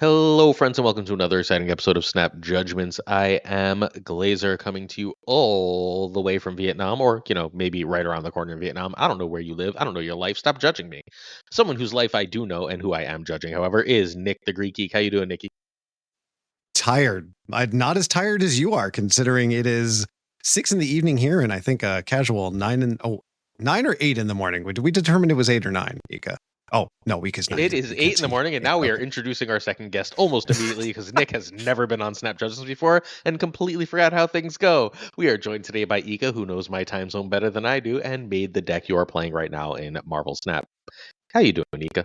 Hello, friends, and welcome to another exciting episode of Snap Judgments. I am Glazer coming to you all the way from Vietnam, or, maybe right around the corner in Vietnam. I don't know where you live. I don't know your life. Stop judging me. Someone whose life I do know and who I am judging, however, is Nick the Greek Geek. How you doing, Nicky? Tired. I'm not as tired as you are, considering it is 6 p.m. here, and I think a casual 9 or 8 in the morning. Did we determine it was 8 or 9, Ika? Oh, no, Ika's 9. It is 8 in the morning, and now we are introducing our second guest almost immediately because Nick has never been on Snap Judgments before and completely forgot how things go. We are joined today by Ika, who knows my time zone better than I do and made the deck you are playing right now in Marvel Snap. How you doing, Ika?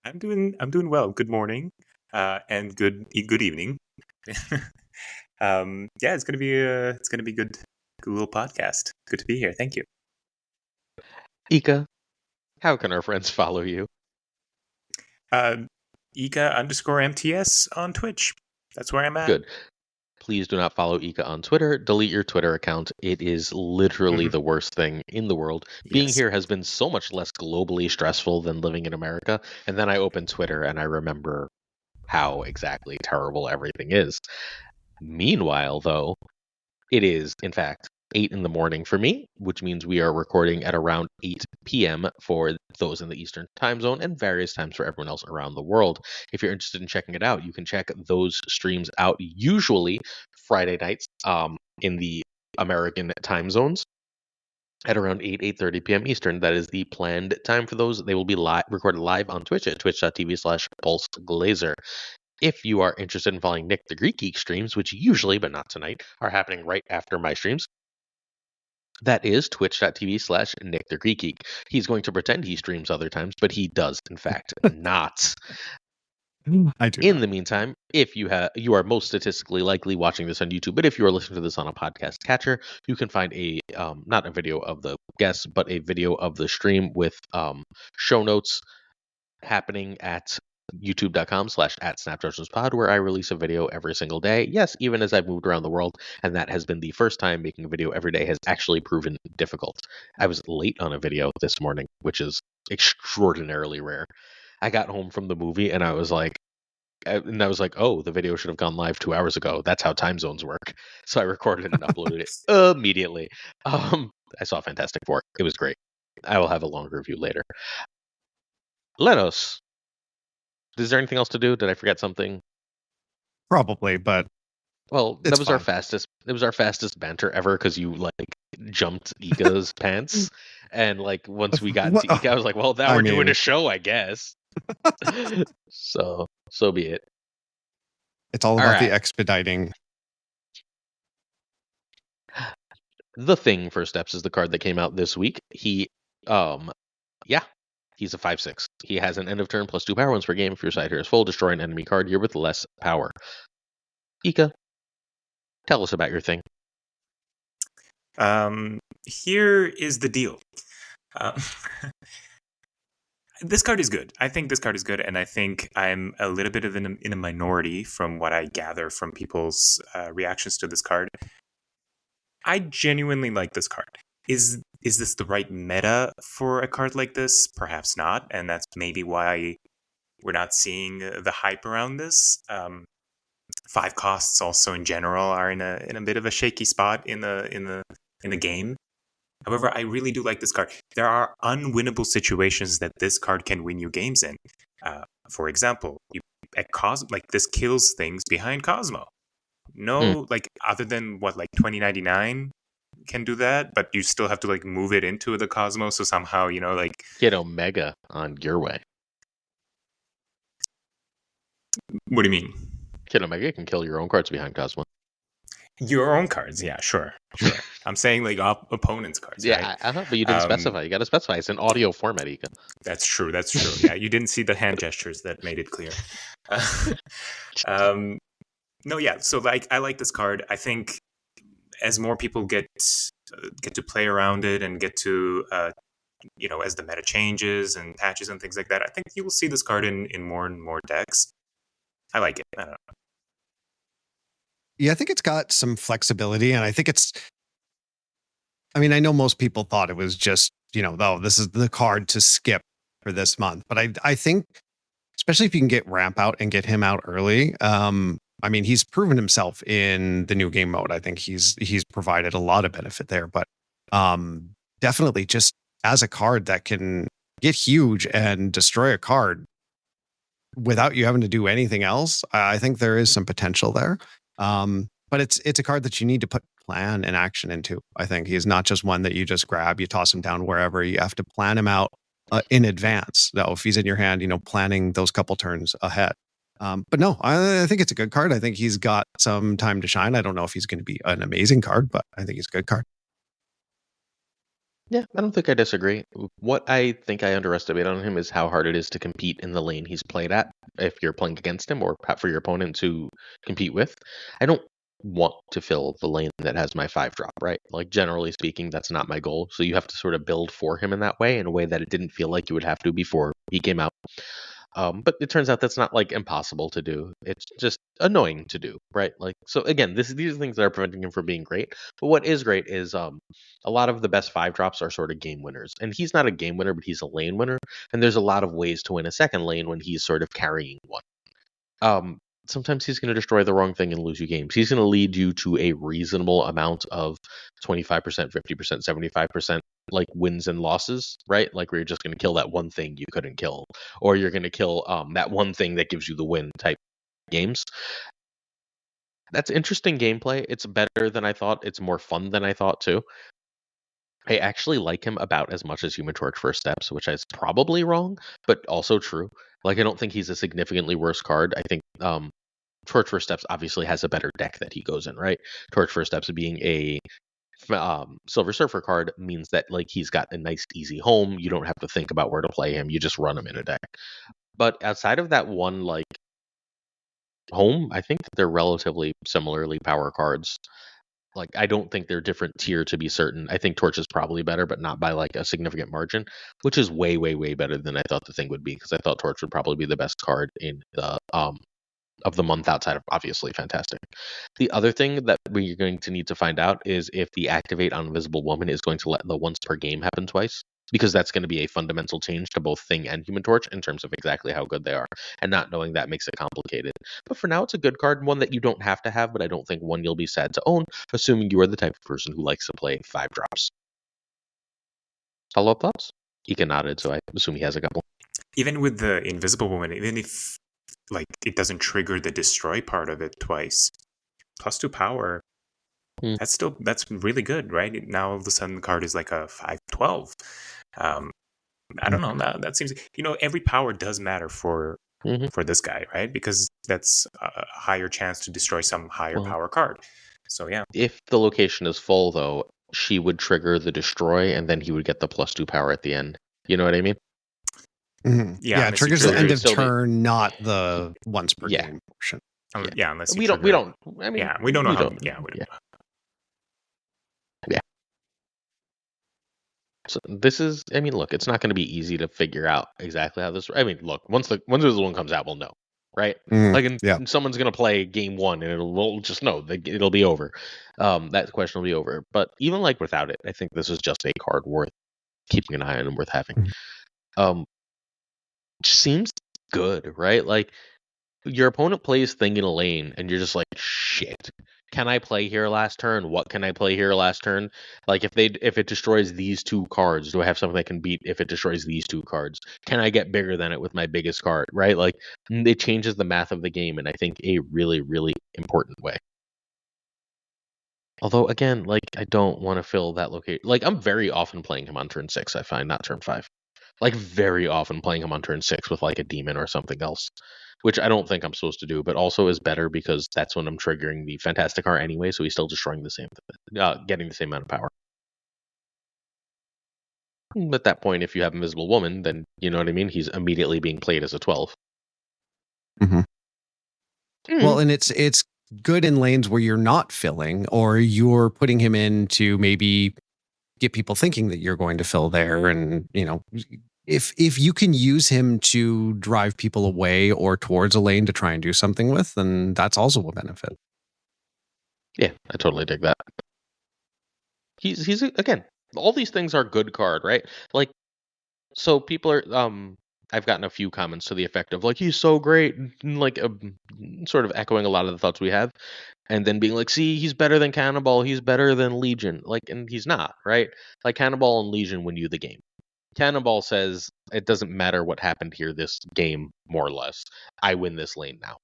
I'm doing well. Good morning, and good evening. It's gonna be good little podcast. Good to be here. Thank you. Ika, how can our friends follow you? Ika_MTS on Twitch. That's where I'm at. Good. Please do not follow Ika on Twitter. Delete your Twitter account. It is literally the worst thing in the world. Being here has been so much less globally stressful than living in America. And then I open Twitter and I remember how exactly terrible everything is. Meanwhile, though, it is, in fact, 8 in the morning for me, which means we are recording at around 8 p.m. for those in the Eastern time zone and various times for everyone else around the world. If you're interested in checking it out, you can check those streams out usually Friday nights in the American time zones at around 8:30 p.m. Eastern. That is the planned time for those. They will be recorded live on Twitch at twitch.tv/PulseGlazer. If you are interested in following Nick the Greek Geek streams, which usually, but not tonight, are happening right after my streams, that is twitch.tv/Nick the Greek Geek. He's going to pretend he streams other times, but he does, in fact, not. I do. In the meantime, if you are most statistically likely watching this on YouTube, but if you are listening to this on a podcast catcher, you can find a not a video of the guests, but a video of the stream with show notes happening at youtube.com/@SnapJudgmentsPod, where I release a video every single day. Yes, even as I've moved around the world, and that has been the first time making a video every day has actually proven difficult. I was late on a video this morning, which is extraordinarily rare. I got home from the movie and I was like, oh, the video should have gone live 2 hours ago. That's how time zones work. So I recorded it and uploaded it immediately. I saw Fantastic Four. It was great. I will have a longer review later. Is there anything else to do? Did I forget something? Probably, but that was our fastest. It was our fastest banter ever because you jumped Ika's pants, and once we got into Ika, I was like, well, now we're doing a show, I guess. So be it. It's all about the expediting. The Thing First Steps is the card that came out this week. He's a 5/6. He has an end of turn +2 power once per game. If your side here is full, destroy an enemy card here with less power. Ika, tell us about your thing. Here is the deal. This card is good. I think this card is good, and I think I'm a little bit in a minority from what I gather from people's reactions to this card. I genuinely like this card. Is this the right meta for a card like this? Perhaps not, and that's maybe why we're not seeing the hype around this. 5 costs also in general are in a bit of a shaky spot in the game. However, I really do like this card. There are unwinnable situations that this card can win you games in. For example, this kills things behind Cosmo. No, other than 2099 can do that, but you still have to move it into the Cosmo, so somehow get Omega on your way. What do you mean? Kid Omega can kill your own cards behind Cosmo. Your own cards, yeah, sure. I'm saying opponents' cards. Yeah, right? But you didn't specify. You got to specify. It's an audio format, Ika. That's true. Yeah, you didn't see the hand gestures that made it clear. No, yeah. So I like this card. I think as more people get to play around it and get to as the meta changes and patches and things like that, I think you will see this card in more and more decks. I like it. I don't know. Yeah, I think it's got some flexibility, and I think I know most people thought it was just, this is the card to skip for this month, but I think especially if you can get ramp out and get him out early. I mean, he's proven himself in the new game mode. I think he's provided a lot of benefit there, but definitely just as a card that can get huge and destroy a card without you having to do anything else, I think there is some potential there. But it's a card that you need to put plan and action into. I think he's not just one that you just grab, you toss him down wherever. You have to plan him out in advance. Now, if he's in your hand, planning those couple turns ahead. But no, I think it's a good card. I think he's got some time to shine. I don't know if he's going to be an amazing card, but I think he's a good card. Yeah, I don't think I disagree. What I think I underestimate on him is how hard it is to compete in the lane he's played at if you're playing against him or for your opponent to compete with. I don't want to fill the lane that has my 5-drop, right? Like, generally speaking, that's not my goal. So you have to sort of build for him in that way, in a way that it didn't feel like you would have to before he came out. But it turns out that's not like impossible to do. It's just annoying to do, right? Like, so again, these are things that are preventing him from being great. But what is great is a lot of the best 5-drops are sort of game winners, and he's not a game winner, but he's a lane winner. And there's a lot of ways to win a second lane when he's sort of carrying one. Sometimes he's going to destroy the wrong thing and lose you games. He's going to lead you to a reasonable amount of 25%, 50%, 75%, like wins and losses, right? Like, where you're just going to kill that one thing you couldn't kill, or you're going to kill that one thing that gives you the win type games. That's interesting gameplay. It's better than I thought. It's more fun than I thought too. I actually like him about as much as Human Torch First Steps, which is probably wrong, but also true. Like, I don't think he's a significantly worse card. I think Torch First Steps obviously has a better deck that he goes in, right? Torch First Steps being a Silver Surfer card means that, like, he's got a nice easy home. You don't have to think about where to play him. You just run him in a deck. But outside of that one, like, home, I think that they're relatively similarly power cards. Like, I don't think they're different tier, to be certain. I think Torch is probably better, but not by like a significant margin, which is way, way, way better than I thought the thing would be, because I thought Torch would probably be the best card in the of the month, outside of obviously Fantastic. The other thing that we're going to need to find out is if the activate on Invisible Woman is going to let the once per game happen twice, because that's going to be a fundamental change to both Thing and Human Torch in terms of exactly how good they are, and not knowing that makes it complicated. But for now, it's a good card, one that you don't have to have, but I don't think one you'll be sad to own, assuming you are the type of person who likes to play 5-drops. Follow-up thoughts? Ika nodded, so I assume he has a couple. Even with the Invisible Woman, even if like it doesn't trigger the destroy part of it twice, +2 power, that's really good, right? Now all of a sudden the card is like a 5/12. I don't know. That seems, every power does matter for this guy, right? Because that's a higher chance to destroy some higher power card. So yeah. If the location is full, though, she would trigger the destroy, and then he would get the +2 power at the end. You know what I mean? Mm-hmm. Yeah, it triggers the end of turn, not the once per game portion. Yeah, unless we don't. I mean, we don't know how. Yeah. So this is. I mean, look, it's not going to be easy to figure out exactly how this. I mean, look, once this one comes out, we'll know, right? Someone's going to play game 1, and we'll just know that it'll be over. That question will be over. But even like without it, I think this is just a card worth keeping an eye on and worth having. Seems good, right? Like, your opponent plays Thing in a lane, and you're just like, shit. Can I play here last turn? What can I play here last turn? Like, if it destroys these 2 cards, do I have something that can beat if it destroys these 2 cards? Can I get bigger than it with my biggest card, right? Like, it changes the math of the game in, I think, a really, really important way. Although, again, like, I don't want to fill that location. Like, I'm very often playing him on turn 6, I find, not turn 5. Like, very often playing him on turn 6 with like a demon or something else, which I don't think I'm supposed to do, but also is better because that's when I'm triggering the Fantastic Art anyway, so he's still destroying the same thing, getting the same amount of power. At that point, if you have Invisible Woman, then you know what I mean? He's immediately being played as a 12. Well, and it's good in lanes where you're not filling, or you're putting him in to maybe get people thinking that you're going to fill there. And, if you can use him to drive people away or towards a lane to try and do something with, then that's also a benefit. Yeah, I totally dig that. He's again, all these things are good card, right? Like, so people are I've gotten a few comments to the effect of like he's so great, like sort of echoing a lot of the thoughts we have, and then being like, see, he's better than Cannonball, he's better than Legion, like, and he's not, right? Like Cannonball and Legion win you the game. Cannonball says it doesn't matter what happened here this game, more or less. I win this lane now.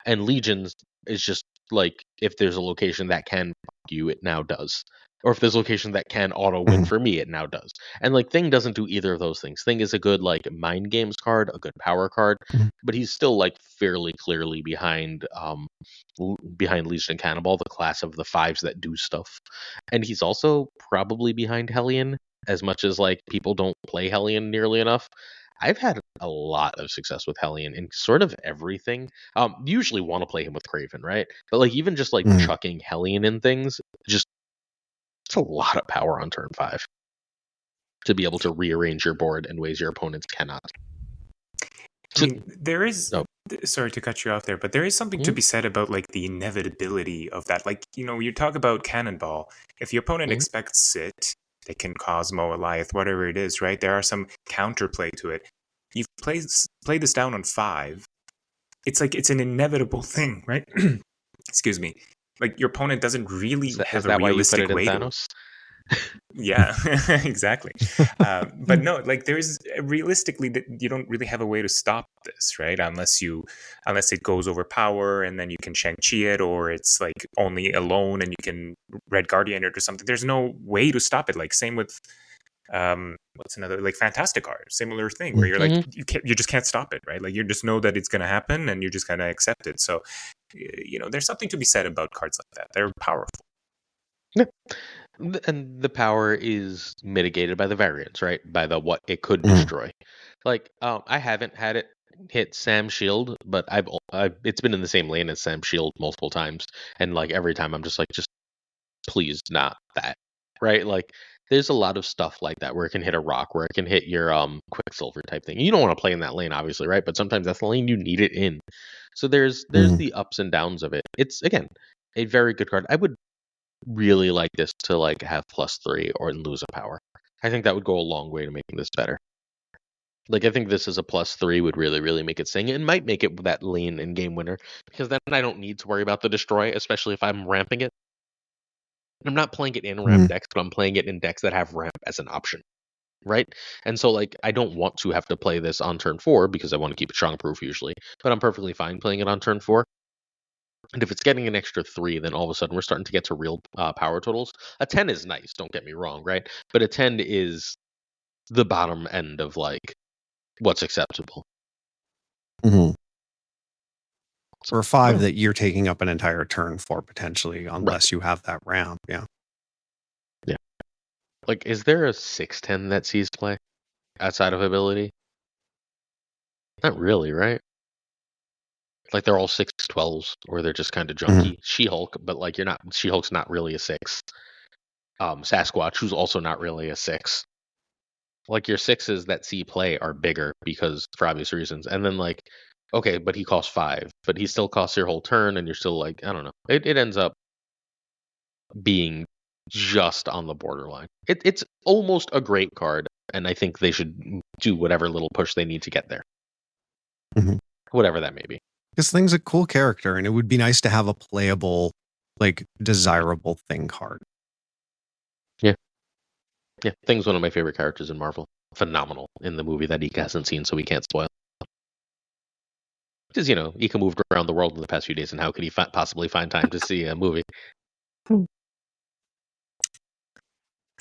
And Legions is just like if there's a location that can fuck you, it now does. Or if there's a location that can auto win for me, it now does. And like Thing doesn't do either of those things. Thing is a good like mind games card, a good power card, but he's still like fairly clearly behind behind Legion and Cannonball, the class of the fives that do stuff. And he's also probably behind Hellion, as much as like people don't play Hellion nearly enough. I've had a lot of success with Hellion in sort of everything. Usually want to play him with Craven, right? But like even just like chucking Hellion in things, just it's a lot of power on turn 5 to be able to rearrange your board in ways your opponents cannot. I mean, there is. Sorry to cut you off there, but there is something to be said about like the inevitability of that. Like, you know, you talk about Cannonball. If your opponent expects Sit, they can Cosmo, Eliath, whatever it is, right? There are some counterplay to it. You've played this down on 5. It's like it's an inevitable thing, right? Excuse me. Like your opponent doesn't really have a realistic way to. Yeah, exactly. But no, like there's realistically that you don't really have a way to stop this, right? Unless it goes over power and then you can Shang-Chi it, or it's like only alone and you can Red Guardian it or something. There's no way to stop it. Like same with what's another like Fantastic Art, similar thing where you're like you just can't stop it, right? Like you just know that it's going to happen and you just kind of accept it. So you know, there's something to be said about cards like that. They're powerful. Yeah. And the power is mitigated by the variance, right? By the what it could destroy. Like, I haven't had it hit Sam's shield, but I've it's been in the same lane as Sam's shield multiple times, and like every time I'm just like, just please not that, right? Like, there's a lot of stuff like that where it can hit a rock, where it can hit your Quicksilver type thing. You don't want to play in that lane, obviously, right? But sometimes that's the lane you need it in. So there's the ups and downs of it. It's again a very good card. I would really like this to like have +3 or lose a power. I think that would go a long way to making this better. Like I think this is a +3 would really, really make it sing. It might make it that lane and game winner, because then I don't need to worry about the destroy, especially if I'm ramping it. I'm not playing it in ramp decks, but I'm playing it in decks that have ramp as an option. Right? And so like I don't want to have to play this on turn 4 because I want to keep it strong proof usually. But I'm perfectly fine playing it on turn 4. And if it's getting an extra 3, then all of a sudden we're starting to get to real power totals. A 10 is nice, don't get me wrong, right? But a 10 is the bottom end of like what's acceptable. Or 5 that you're taking up an entire turn for potentially, unless you have that ramp. Yeah. Like, is there a 6/10 that sees play outside of ability? Not really, right? Like they're all 6/12s, or they're just kind of junky. She-Hulk, but like She-Hulk's not really a 6. Sasquatch, who's also not really a 6. Like your 6s that see play are bigger because for obvious reasons. And then like, okay, but he costs 5, but he still costs your whole turn, and you're still like, I don't know. It ends up being just on the borderline. It's almost a great card, and I think they should do whatever little push they need to get there. Whatever that may be. This Thing's a cool character, and it would be nice to have a playable, like, desirable Thing card. Yeah, Thing's one of my favorite characters in Marvel. Phenomenal in the movie that Ika hasn't seen, so we can't spoil. Because, you know, Ika moved around the world in the past few days, and how could he possibly find time to see a movie?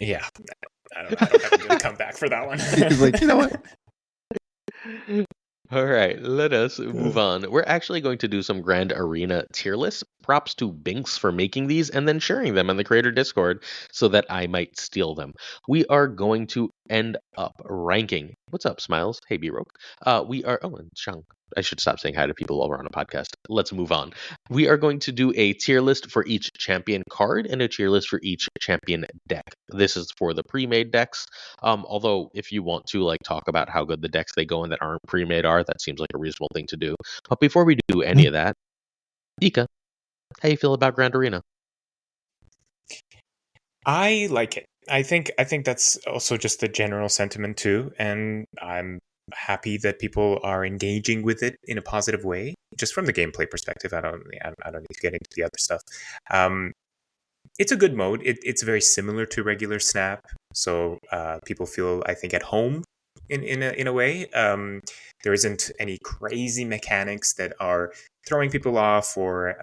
Yeah, I don't have a good comeback for that one. He's like, you know what? All right, let us move on. We're actually going to do some Grand Arena tier lists. Props to Binks for making these and then sharing them on the creator Discord so that I might steal them. We are going to end up ranking. What's up, Smiles? Hey, B-Roke. and Shang. I should stop saying hi to people while we're on a podcast. Let's move on. We are going to do a tier list for each champion card and a tier list for each champion deck. This is for the pre-made decks. Although if you want to like talk about how good the decks they go in that aren't pre-made are, that seems like a reasonable thing to do. But before we do any of that, Ika, how you feel about Grand Arena? I like it. I think that's also just the general sentiment too, and I'm happy that people are engaging with it in a positive way, just from the gameplay perspective. I don't need to get into the other stuff. Um, it's a good mode. It's very similar to regular Snap, so people feel, I think, at home in a way. There isn't any crazy mechanics that are throwing people off or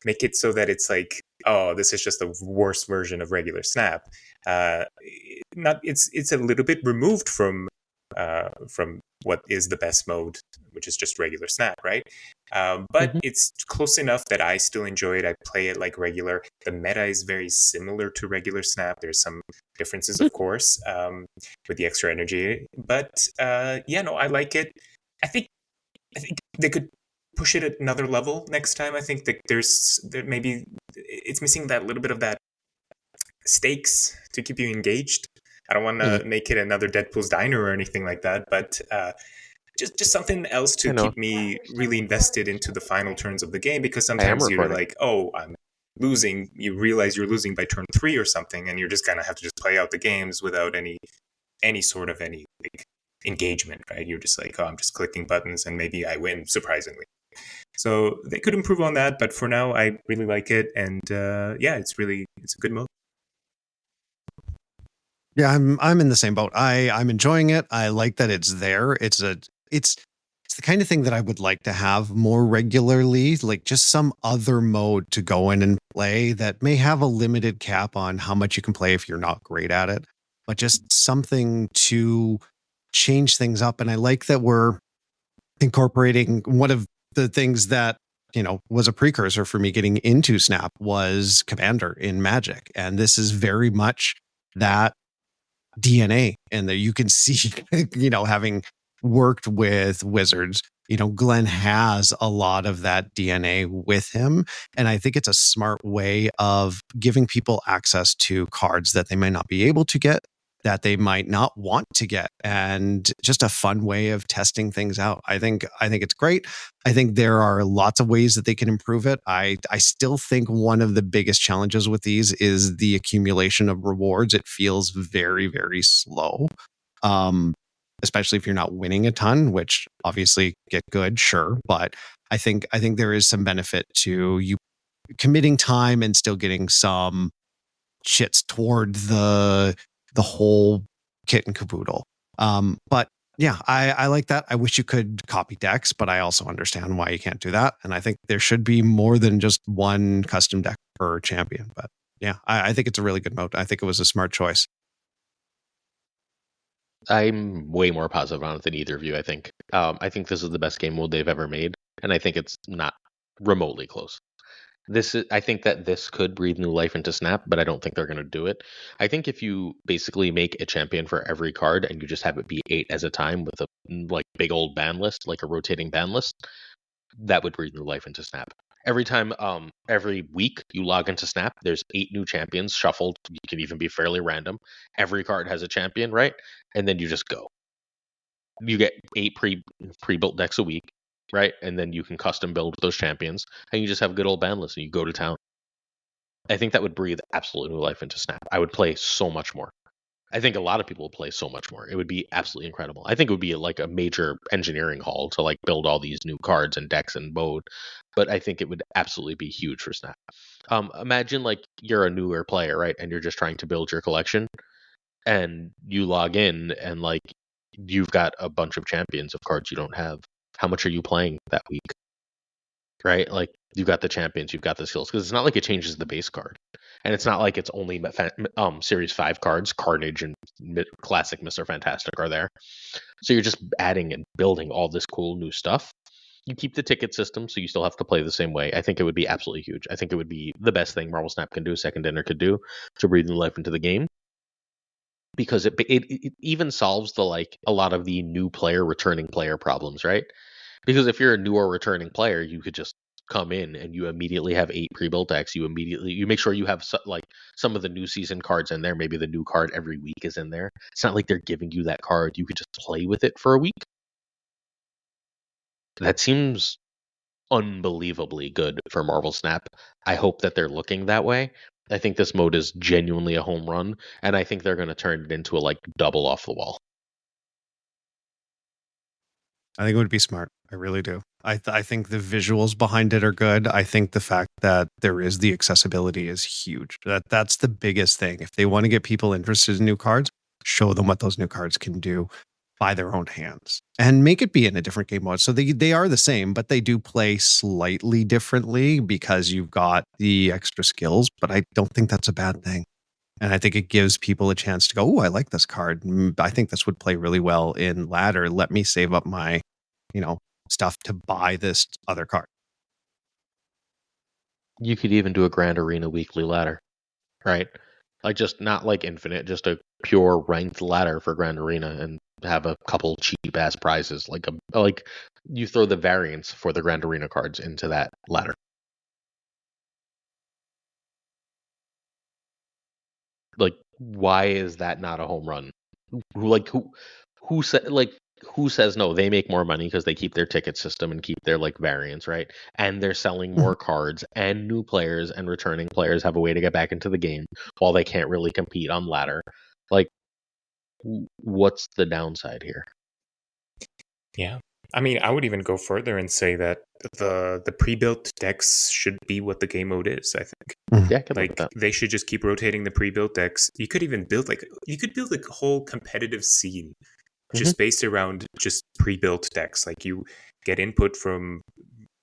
make it so that it's like, oh, this is just the worst version of regular Snap. Uh, not it's a little bit removed from what is the best mode, which is just regular Snap, right? But Mhm. it's close enough that I still enjoy it. I play it like regular. The meta is very similar to regular Snap. There's some differences, of course, with the extra energy. But yeah, no, I like it. I think I think they could push it at another level next time. I think that there maybe it's missing that little bit of that stakes to keep you engaged. I don't want Mhm. to make it another Deadpool's Diner or anything like that, but just something else to I know. keep me really invested into the final turns of the game. Because I am sometimes you're recording. like, oh, I'm losing. You realize you're losing by turn 3 or something, and you're just gonna have to just play out the games without any sort of any like engagement, right? You're just like, oh, I'm just clicking buttons, and maybe I win surprisingly. So they could improve on that, but for now, I really like it, and yeah, it's a good mode. Yeah, I'm in the same boat. I'm enjoying it. I like that it's there. It's the kind of thing that I would like to have more regularly, like just some other mode to go in and play that may have a limited cap on how much you can play if you're not great at it, but just something to change things up. And I like that we're incorporating one of the things that was a precursor for me getting into Snap was Commander in Magic, and this is very much that DNA, and that you can see, having worked with Wizards, Glenn has a lot of that DNA with him. And I think it's a smart way of giving people access to cards that they might not be able to get, that they might not want to get, and just a fun way of testing things out. I think it's great. I think there are lots of ways that they can improve it. I still think one of the biggest challenges with these is the accumulation of rewards. It feels very, very slow. Um, Especially if you're not winning a ton, which obviously get good, sure. But I think there is some benefit to you committing time and still getting some shits toward the whole kit and caboodle. But yeah, I like that. I wish you could copy decks, but I also understand why you can't do that. And I think there should be more than just one custom deck per champion. But yeah, I think it's a really good mode. I think it was a smart choice. I'm way more positive on it than either of you. I think this is the best game mode they've ever made, and I think it's not remotely close. I think that this could breathe new life into Snap, but I don't think they're going to do it. I think if you basically make a champion for every card and you just have it be 8 as a time with a like big old ban list, like a rotating ban list, that would breathe new life into Snap. Every time, every week you log into Snap, there's 8 new champions shuffled. You can even be fairly random. Every card has a champion, right? And then you just go. You get 8 pre-built decks a week, right? And then you can custom build those champions, and you just have a good old ban list, and you go to town. I think that would breathe absolute new life into Snap. I would play so much more. I think a lot of people would play so much more. It would be absolutely incredible. I think it would be like a major engineering haul to like build all these new cards and decks and mode, but I think it would absolutely be huge for Snap. Imagine like you're a newer player, right? And you're just trying to build your collection, and you log in and like you've got a bunch of champions of cards you don't have. How much are you playing that week? Right? Like you've got the champions, you've got the skills, because it's not like it changes the base card, and it's not like it's only Series 5 cards. Carnage and Classic Mr. Fantastic are there, so you're just adding and building all this cool new stuff. You keep the ticket system, so you still have to play the same way. I think it would be absolutely huge. I think it would be the best thing Marvel Snap can do, Second Dinner could do, to breathe new life into the game, because it even solves the like a lot of the new player returning player problems, right? Because if you're a new or returning player, you could just come in and you immediately have 8 pre-built decks. You make sure you have like some of the new season cards in there. Maybe the new card every week is in there. It's not like they're giving you that card. You could just play with it for a week. That seems unbelievably good for Marvel Snap. I hope that they're looking that way. I think this mode is genuinely a home run, and I think they're going to turn it into a like double off the wall. I think it would be smart. I really do. I think the visuals behind it are good. I think the fact that there is the accessibility is huge. That's the biggest thing. If they want to get people interested in new cards, show them what those new cards can do by their own hands and make it be in a different game mode. So they are the same, but they do play slightly differently because you've got the extra skills, but I don't think that's a bad thing. And I think it gives people a chance to go, oh, I like this card. I think this would play really well in ladder. Let me save up my, stuff to buy this other card. You could even do a Grand Arena weekly ladder, right? Like just not like infinite, just a pure ranked ladder for Grand Arena and have a couple cheap ass prizes. Like you throw the variants for the Grand Arena cards into that ladder. Like, why is that not a home run? Who says no? They make more money because they keep their ticket system and keep their like variants, right? And they're selling more cards, and new players and returning players have a way to get back into the game while they can't really compete on ladder. Like, what's the downside here? Yeah. I mean, I would even go further and say that the pre-built decks should be what the game mode is, I think. Yeah, I can live with Like that. they should just keep rotating the pre-built decks. You could even build a whole competitive scene just based around just pre-built decks. Like you get input from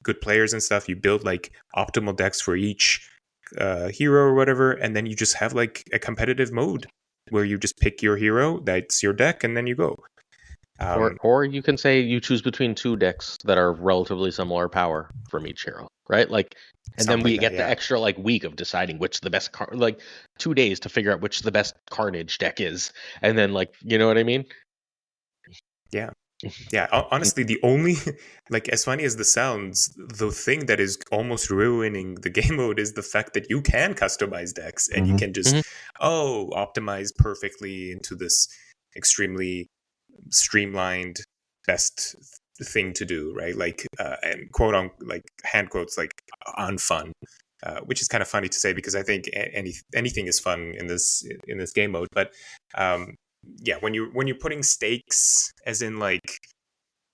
good players and stuff. You build like optimal decks for each hero or whatever, and then you just have like a competitive mode where you just pick your hero, that's your deck, and then you go. Or you can say you choose between two decks that are relatively similar power from each hero, right? Like, and then we get the extra like week of deciding which the best 2 days to figure out which the best Carnage deck is, and then like, you know what I mean? Yeah. Yeah, honestly, the only, like, as funny as this sounds, the thing that is almost ruining the game mode is the fact that you can customize decks and you can just, optimize perfectly into this extremely streamlined best thing to do, right? Like, and quote on, like, hand quotes, like, on fun. Which is kind of funny to say because I think anything is fun in this game mode, but yeah, when you're putting stakes, as in like,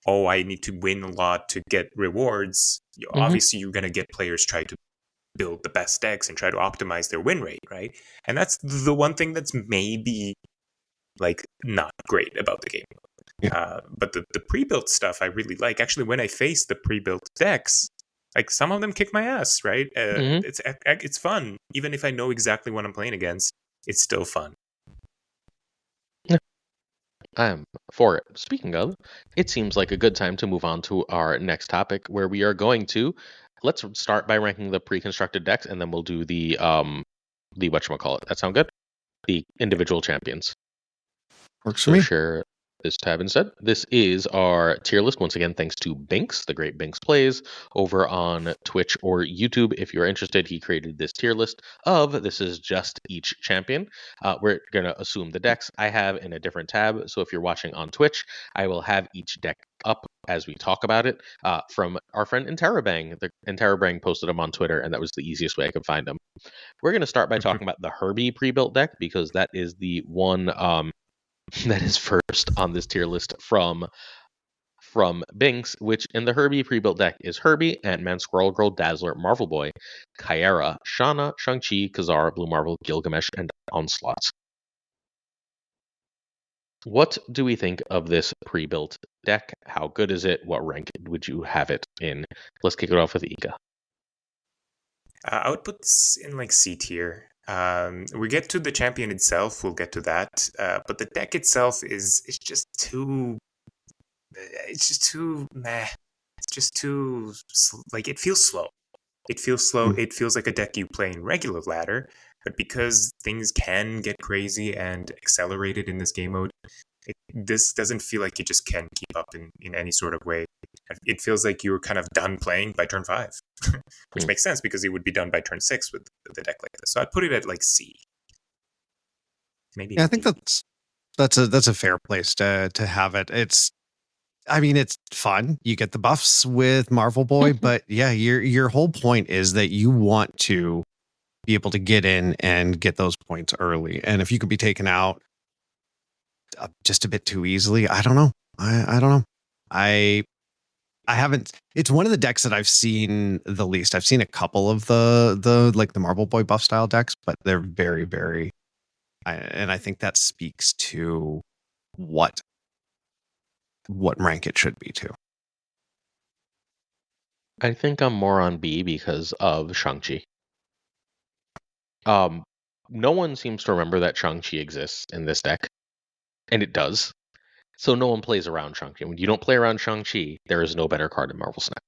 oh, I need to win a lot to get rewards. Obviously, you're gonna get players try to build the best decks and try to optimize their win rate, right? And that's the one thing that's maybe like not great about the game. Yeah. But the pre-built stuff I really like. Actually, when I face the pre-built decks, like some of them kick my ass, right? It's fun, even if I know exactly what I'm playing against. It's still fun. I'm for it. Speaking of, it seems like a good time to move on to our next topic, where we are going to let's start by ranking the pre-constructed decks, and then we'll do the whatchamacallit. That sound good? The individual champions. Works for me. Share this tab instead. This is our tier list. Once again, thanks to Binks, the great Binks Plays, over on Twitch or YouTube. If you're interested, he created this tier list of this is just each champion. We're going to assume the decks I have in a different tab. So if you're watching on Twitch, I will have each deck up as we talk about it from our friend Interrobang. Interrobang posted them on Twitter, and that was the easiest way I could find them. We're going to start by talking about the Herby pre-built deck because that is the one that is first on this tier list from Binks, which in the Herby pre-built deck is Herby, Ant-Man, Squirrel Girl, Dazzler, Marvel Boy, Kyara, Shauna, Shang-Chi, Kazar, Blue Marvel, Gilgamesh, and Onslaught. What do we think of this pre-built deck? How good is it? What rank would you have it in? Let's kick it off with Ika. I would put this in like C tier. We get to the champion itself, we'll get to that. But the deck itself is just too. It's just too meh. It's just too like it feels slow. It feels slow. It feels like a deck you play in regular ladder, but because things can get crazy and accelerated in this game mode, this doesn't feel like it just can keep up in any sort of way. It feels like you're kind of done playing by turn 5, which makes sense because it would be done by turn 6 with the deck like this. So I'd put it at like C. Maybe. Yeah, I think that's a fair place to have it. It's fun. You get the buffs with Marvel Boy, but yeah, your whole point is that you want to be able to get in and get those points early. And if you could be taken out just a bit too easily, I don't know. I don't know. I haven't. It's one of the decks that I've seen the least. I've seen a couple of the like the Marble Boy buff style decks, but they're very, very. And I think that speaks to what rank it should be to. I think I'm more on B because of Shang-Chi. No one seems to remember that Shang-Chi exists in this deck, and it does. So no one plays around Shang-Chi. When you don't play around Shang-Chi, there is no better card in Marvel Snap.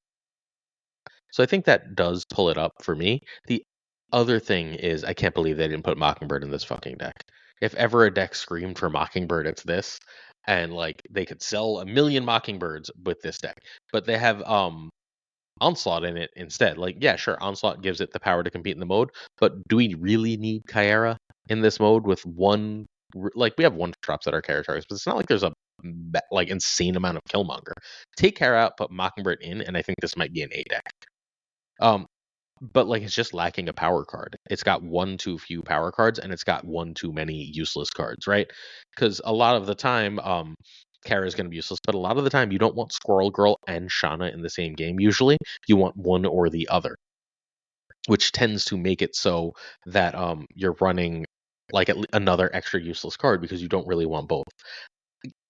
So I think that does pull it up for me. The other thing is, I can't believe they didn't put Mockingbird in this fucking deck. If ever a deck screamed for Mockingbird, it's this. And like they could sell 1 million Mockingbirds with this deck. But they have Onslaught in it instead. Like, yeah, sure, Onslaught gives it the power to compete in the mode, but do we really need Kyara in this mode with one? Like, we have one drops that are Kyara targets, but it's not like there's a like insane amount of Killmonger. Take Kyara out, put Mockingbird in, and I think this might be an A deck. But like it's just lacking a power card. It's got one too few power cards, and it's got one too many useless cards, right? Because a lot of the time, Kara is going to be useless, but a lot of the time you don't want Squirrel Girl and Shauna in the same game. Usually, you want one or the other, which tends to make it so that you're running like another extra useless card because you don't really want both.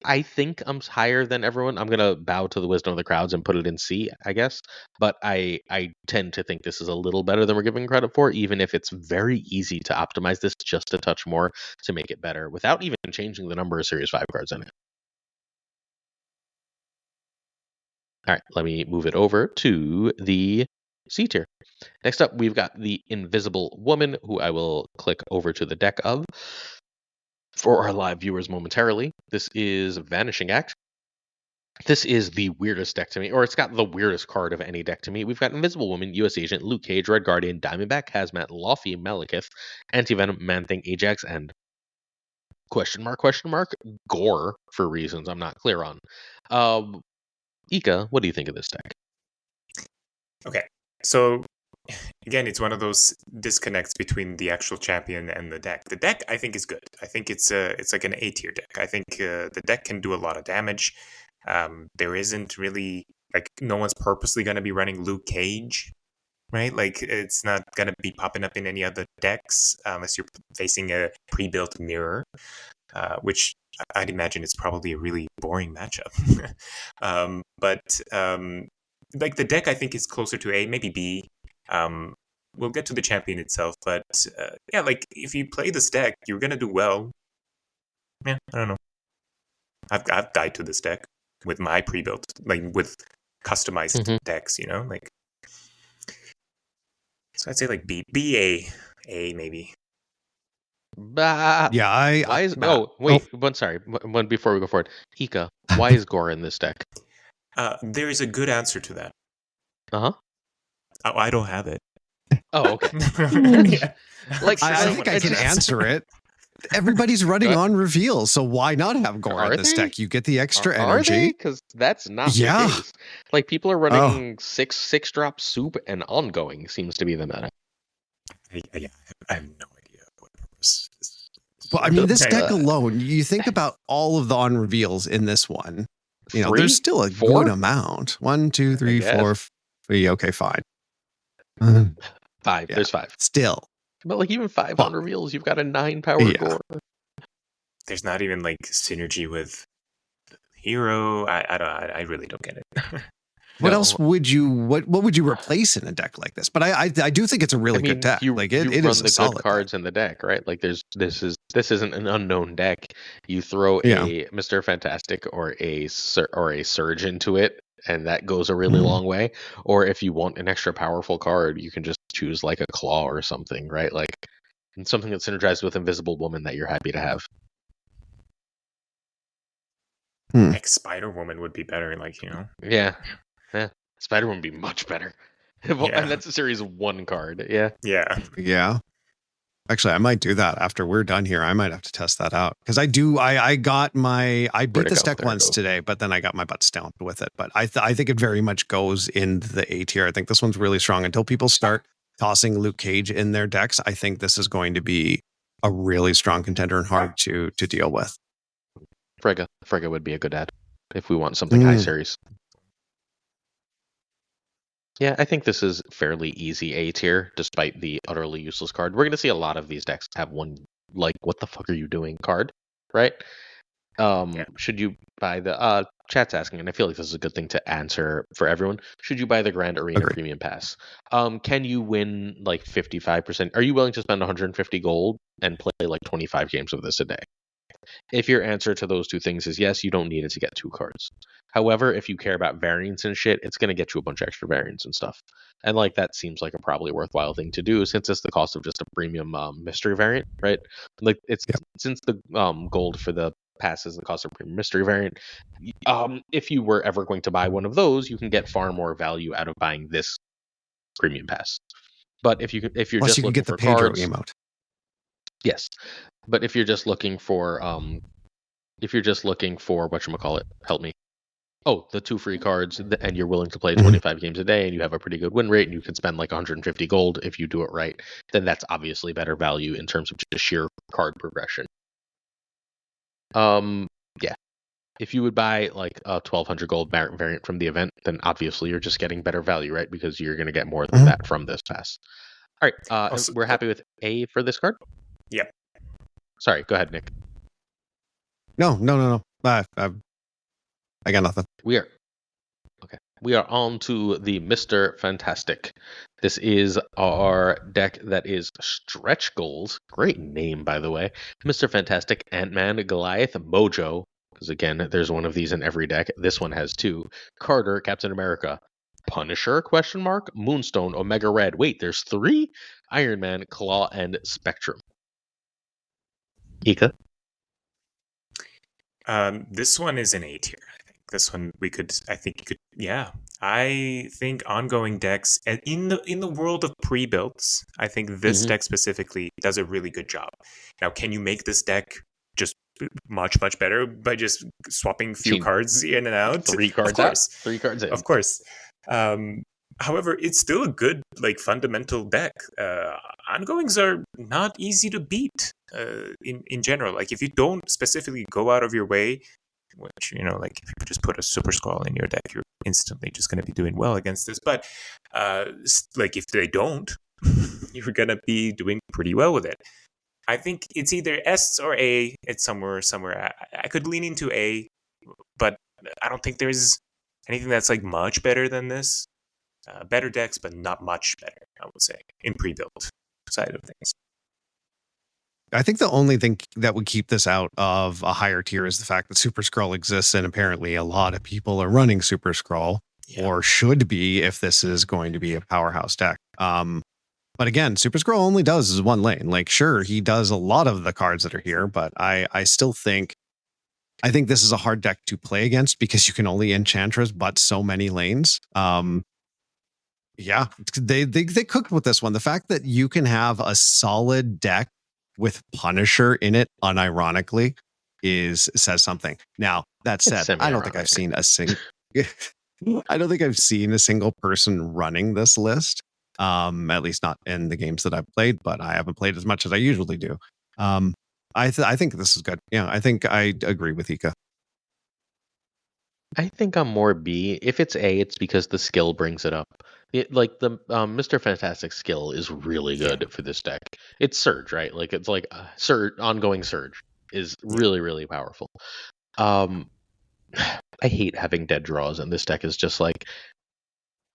I think I'm higher than everyone. I'm gonna bow to the wisdom of the crowds and put it in C, I guess. But I tend to think this is a little better than we're giving credit for, even if it's very easy to optimize this just a touch more to make it better without even changing the number of Series 5 cards in it. All right, let me move it over to the C tier. Next up, we've got the Invisible Woman, who I will click over to the deck of for our live viewers momentarily. This is Vanishing Act. This is the weirdest deck to me, or it's got the weirdest card of any deck to me. We've got Invisible Woman, US Agent, Luke Cage, Red Guardian, Diamondback, Hazmat, Laufey, Malekith, Anti-Venom, Man-Thing, Ajax, and question mark, Gore, for reasons I'm not clear on. Ika, what do you think of this deck? Okay, so again, it's one of those disconnects between the actual champion and the deck. The deck, I think, is good. I think it's like an A tier deck. I think the deck can do a lot of damage. There isn't really like no one's purposely going to be running Luke Cage, right? Like it's not going to be popping up in any other decks unless you're facing a pre-built mirror, which I'd imagine it's probably a really boring matchup. But like the deck, I think is closer to A, maybe B. We'll get to the champion itself, but yeah, like if you play this deck, you're gonna do well. Yeah, I don't know. I've died to this deck with my pre-built, like with customized decks, you know, like. So I'd say like B, A maybe. Yeah, why is one sorry, one before we go forward. Ika, why is Gore in this deck? There is a good answer to that. Oh, I don't have it. Oh, okay. Yeah. Like I think I can answer it. Everybody's running on reveal, so why not have Gore on this deck? You get the extra energy. Because that's not the case. Like people are running six drop soup and ongoing seems to be the meta. Yeah, I have no idea what purpose. Well, I mean, this deck alone, you think about all of the on reveals in this one. You know, there's still a good amount. 1, 2, 3, 4, 3. Okay, fine. 5. Yeah, there's 5. Still. But like even 5 on reveals, you've got a 9 power Gore. There's not even like synergy with Hero. I really don't get it. What else would you what would you replace in a deck like this? But I do think it's a really good deck. Like it is the good cards in the deck, right? Like this isn't an unknown deck. You throw a Mr. Fantastic or a Surge into it, and that goes a really long way. Or if you want an extra powerful card, you can just choose like a Claw or something, right? Like something that synergizes with Invisible Woman that you're happy to have. Like Spider Woman would be better, like, you know. Yeah. Spider Woman would be much better. And that's a series of 1 card. Yeah. Actually, I might do that after we're done here. I might have to test that out because I beat this deck once today, but then I got my butt stomped with it. But I think it very much goes in the A tier. I think this one's really strong. Until people start tossing Luke Cage in their decks, I think this is going to be a really strong contender and hard to deal with. Frigga would be a good add if we want something high series. Yeah, I think this is fairly easy A tier, despite the utterly useless card. We're going to see a lot of these decks have one, like, what the fuck are you doing card, right? Yeah. Should you buy the chat's asking, and I feel like this is a good thing to answer for everyone. Should you buy the Grand Arena Agreed. Premium Pass? Can you win like 55%? Are you willing to spend 150 gold and play like 25 games of this a day? If your answer to those two things is yes, you don't need it to get 2 cards. However, if you care about variants and shit, it's going to get you a bunch of extra variants and stuff. And like that seems like a probably worthwhile thing to do since it's the cost of just a premium mystery variant, right? Like it's since the gold for the pass is the cost of premium mystery variant. If you were ever going to buy one of those, you can get far more value out of buying this premium pass. But if you're Plus, just you can looking get the for Pedro cards, emote. yes. But if you're just looking for whatchamacallit, help me. Oh, the 2 free cards, and you're willing to play 25 games a day, and you have a pretty good win rate, and you can spend like 150 gold if you do it right, then that's obviously better value in terms of just sheer card progression. Yeah. If you would buy like a 1200 gold variant from the event, then obviously you're just getting better value, right? Because you're going to get more than that from this pass. All right, Also, we're happy with A for this card? Yeah. Sorry, go ahead, Nick. No. I got nothing. We are on to the Mr. Fantastic. This is our deck that is stretch goals. Great name, by the way. Mr. Fantastic, Ant-Man, Goliath, Mojo, because again, there's one of these in every deck. This one has 2. Carter, Captain America, Punisher, question mark, Moonstone, Omega Red. Wait, there's 3? Iron Man, Claw, and Spectrum. Ika? This one is an A tier. I think this one I think you could. Yeah, I think ongoing decks and in the world of pre-builds, I think this deck specifically does a really good job. Now, can you make this deck just much better by just swapping few cards in and out? 3 cards of course. out, 3 cards in. Of course. However, it's still a good like fundamental deck. Ongoings are not easy to beat in general. Like if you don't specifically go out of your way, which like if you just put a super skull in your deck, you're instantly just going to be doing well against this. But like if they don't, you're going to be doing pretty well with it. I think it's either S or A. It's somewhere. I could lean into A, but I don't think there's anything that's like much better than this. Better decks, but not much better, I would say, in pre-built side of things. I think the only thing that would keep this out of a higher tier is the fact that Super Skrull exists, and apparently a lot of people are running Super Skrull, or should be if this is going to be a powerhouse deck. But again, Super Skrull only does 1 lane. Like, sure, he does a lot of the cards that are here, but I still think this is a hard deck to play against because you can only Enchantress but so many lanes. Yeah, they cooked with this one. The fact that you can have a solid deck with Punisher in it, unironically, says something. Now, that said, I don't think I've seen a single person running this list. At least not in the games that I've played, but I haven't played as much as I usually do. I think this is good. Yeah, I think I agree with Ika. I think I'm more B. If it's A, it's because the skill brings it up. Like the Mr. Fantastic skill is really good for this deck. It's Surge, right? Like it's like ongoing Surge is really, really powerful. I hate having dead draws, and this deck is just like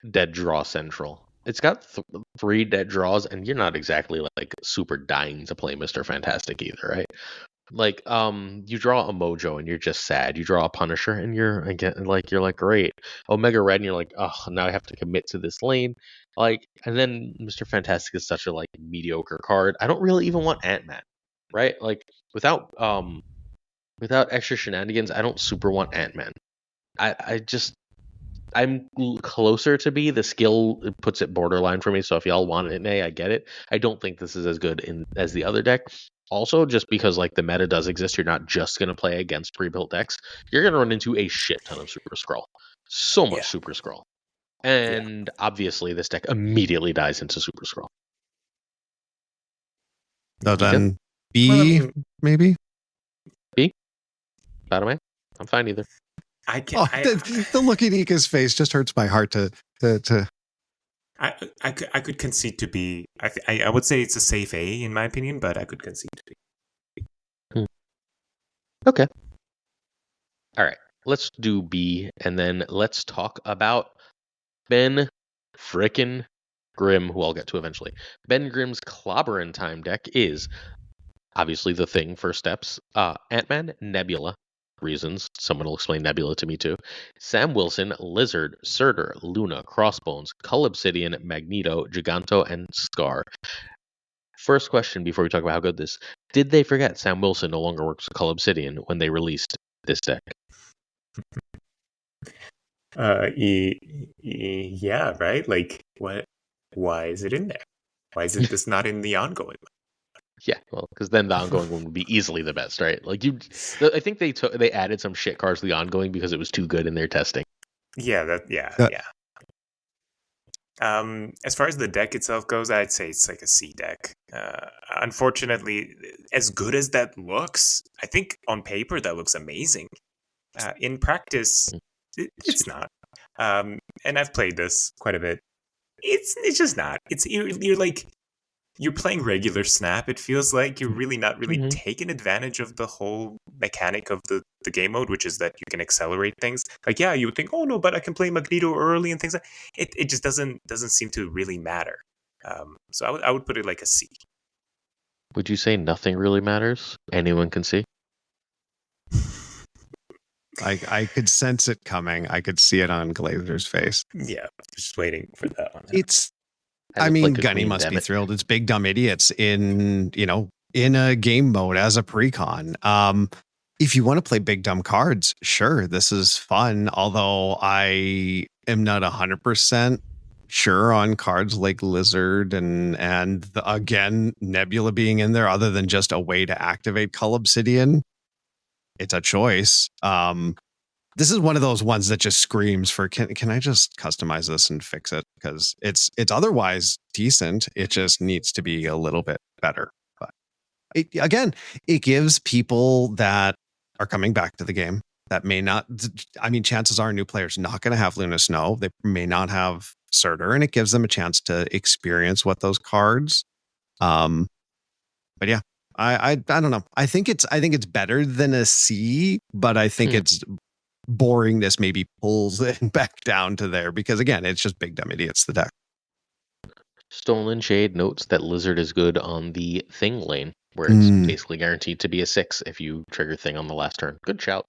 dead draw central. It's got 3 dead draws, and you're not exactly like super dying to play Mr. Fantastic either, right? Like, you draw a Mojo and you're just sad. You draw a Punisher and you're like, great. Omega Red and you're like, oh, now I have to commit to this lane. Like, and then Mr. Fantastic is such a like mediocre card. I don't really even want Ant-Man, right? Like, without extra shenanigans, I don't super want Ant-Man. I'm closer to B. The skill puts it borderline for me. So if y'all want it in A, I get it. I don't think this is as good as the other deck. Also, just because like the meta does exist, you're not just going to play against pre-built decks. You're going to run into a shit ton of Super Skrull. So much Super Skrull. And obviously this deck immediately dies into Super Skrull. So then B, maybe? B? Bottom A? I'm fine either. The look at Ika's face just hurts my heart to I could concede to B. I would say it's a safe A in my opinion, but I could concede to B. Okay. All right. Let's do B, and then let's talk about Ben frickin' Grimm, who I'll get to eventually. Ben Grimm's Clobberin' Time deck is obviously the thing, first steps. Ant-Man, Nebula. Reasons. Someone will explain Nebula to me too. Sam Wilson, Lizard, Surtur, Luna, Crossbones, Cull Obsidian, Magneto, Giganto, and Scar. First question before we talk about how good this. Did they forget Sam Wilson no longer works with Cull Obsidian when they released this deck? Yeah, right. Like, what? Why is it in there? Why is it this not in the ongoing? Yeah, well, because then the ongoing one would be easily the best, right? Like I think they added some shit cards to the ongoing because it was too good in their testing. Yeah, Uh, yeah. As far as the deck itself goes, I'd say it's like a C deck. Unfortunately, as good as that looks, I think on paper that looks amazing. In practice, it's not. And I've played this quite a bit. It's just not. You're like you're playing regular Snap. It feels like you're really not really Mhm. taking advantage of the whole mechanic of the game mode, which is that you can accelerate things. Like, yeah, you would think, oh no, but I can play Magneto early and things like it just doesn't seem to really matter. So I would put it like a C. Would you say nothing really matters? Anyone can see. I could sense it coming. I could see it on Glazer's face. Yeah, just waiting for that one. It's Had I to mean, flick a Gunny queen, must damn be it. thrilled. It's big dumb idiots in a game mode as a precon. If you want to play big dumb cards, sure, this is fun. Although I am not 100% sure on cards like Lizard again Nebula being in there, other than just a way to activate Cull Obsidian. It's a choice. This is one of those ones that just screams for can I just customize this and fix it, because it's otherwise decent. It just needs to be a little bit better. But it gives people that are coming back to the game that may not. I mean, chances are new players not going to have Luna Snow. They may not have Surtur, and it gives them a chance to experience what those cards. But yeah, I don't know. I think it's better than a C, but I think it's boringness maybe pulls it back down to there, because again, it's just big dumb idiots, the deck. Stolen Shade notes that Lizard is good on the Thing lane, where it's basically guaranteed to be a 6 if you trigger Thing on the last turn. Good shout.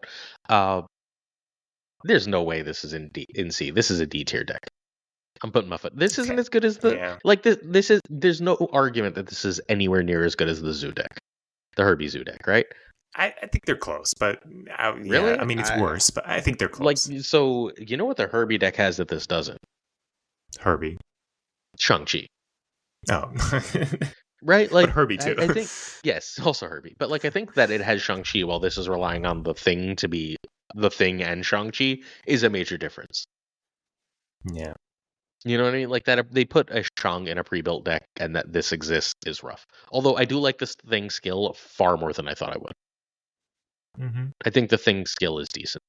There's no way this is in C. This is a D tier deck. I'm putting my foot. This isn't as good as there's no argument that this is anywhere near as good as the Zoo deck. The Herby Zoo deck, right? I think they're close, but Really? yeah, I mean it's worse, but I think they're close. So you know what the Herby deck has that this doesn't? Herby. Shang-Chi. Oh. Right? But Herby too. I think, yes, also Herby. But I think that it has Shang-Chi while this is relying on the Thing to be the Thing and Shang-Chi is a major difference. Yeah. You know what I mean? Like that they put a Shang in a pre-built deck and that this exists is rough. Although I do like this Thing skill far more than I thought I would. Mm-hmm. I think the Thing skill is decent.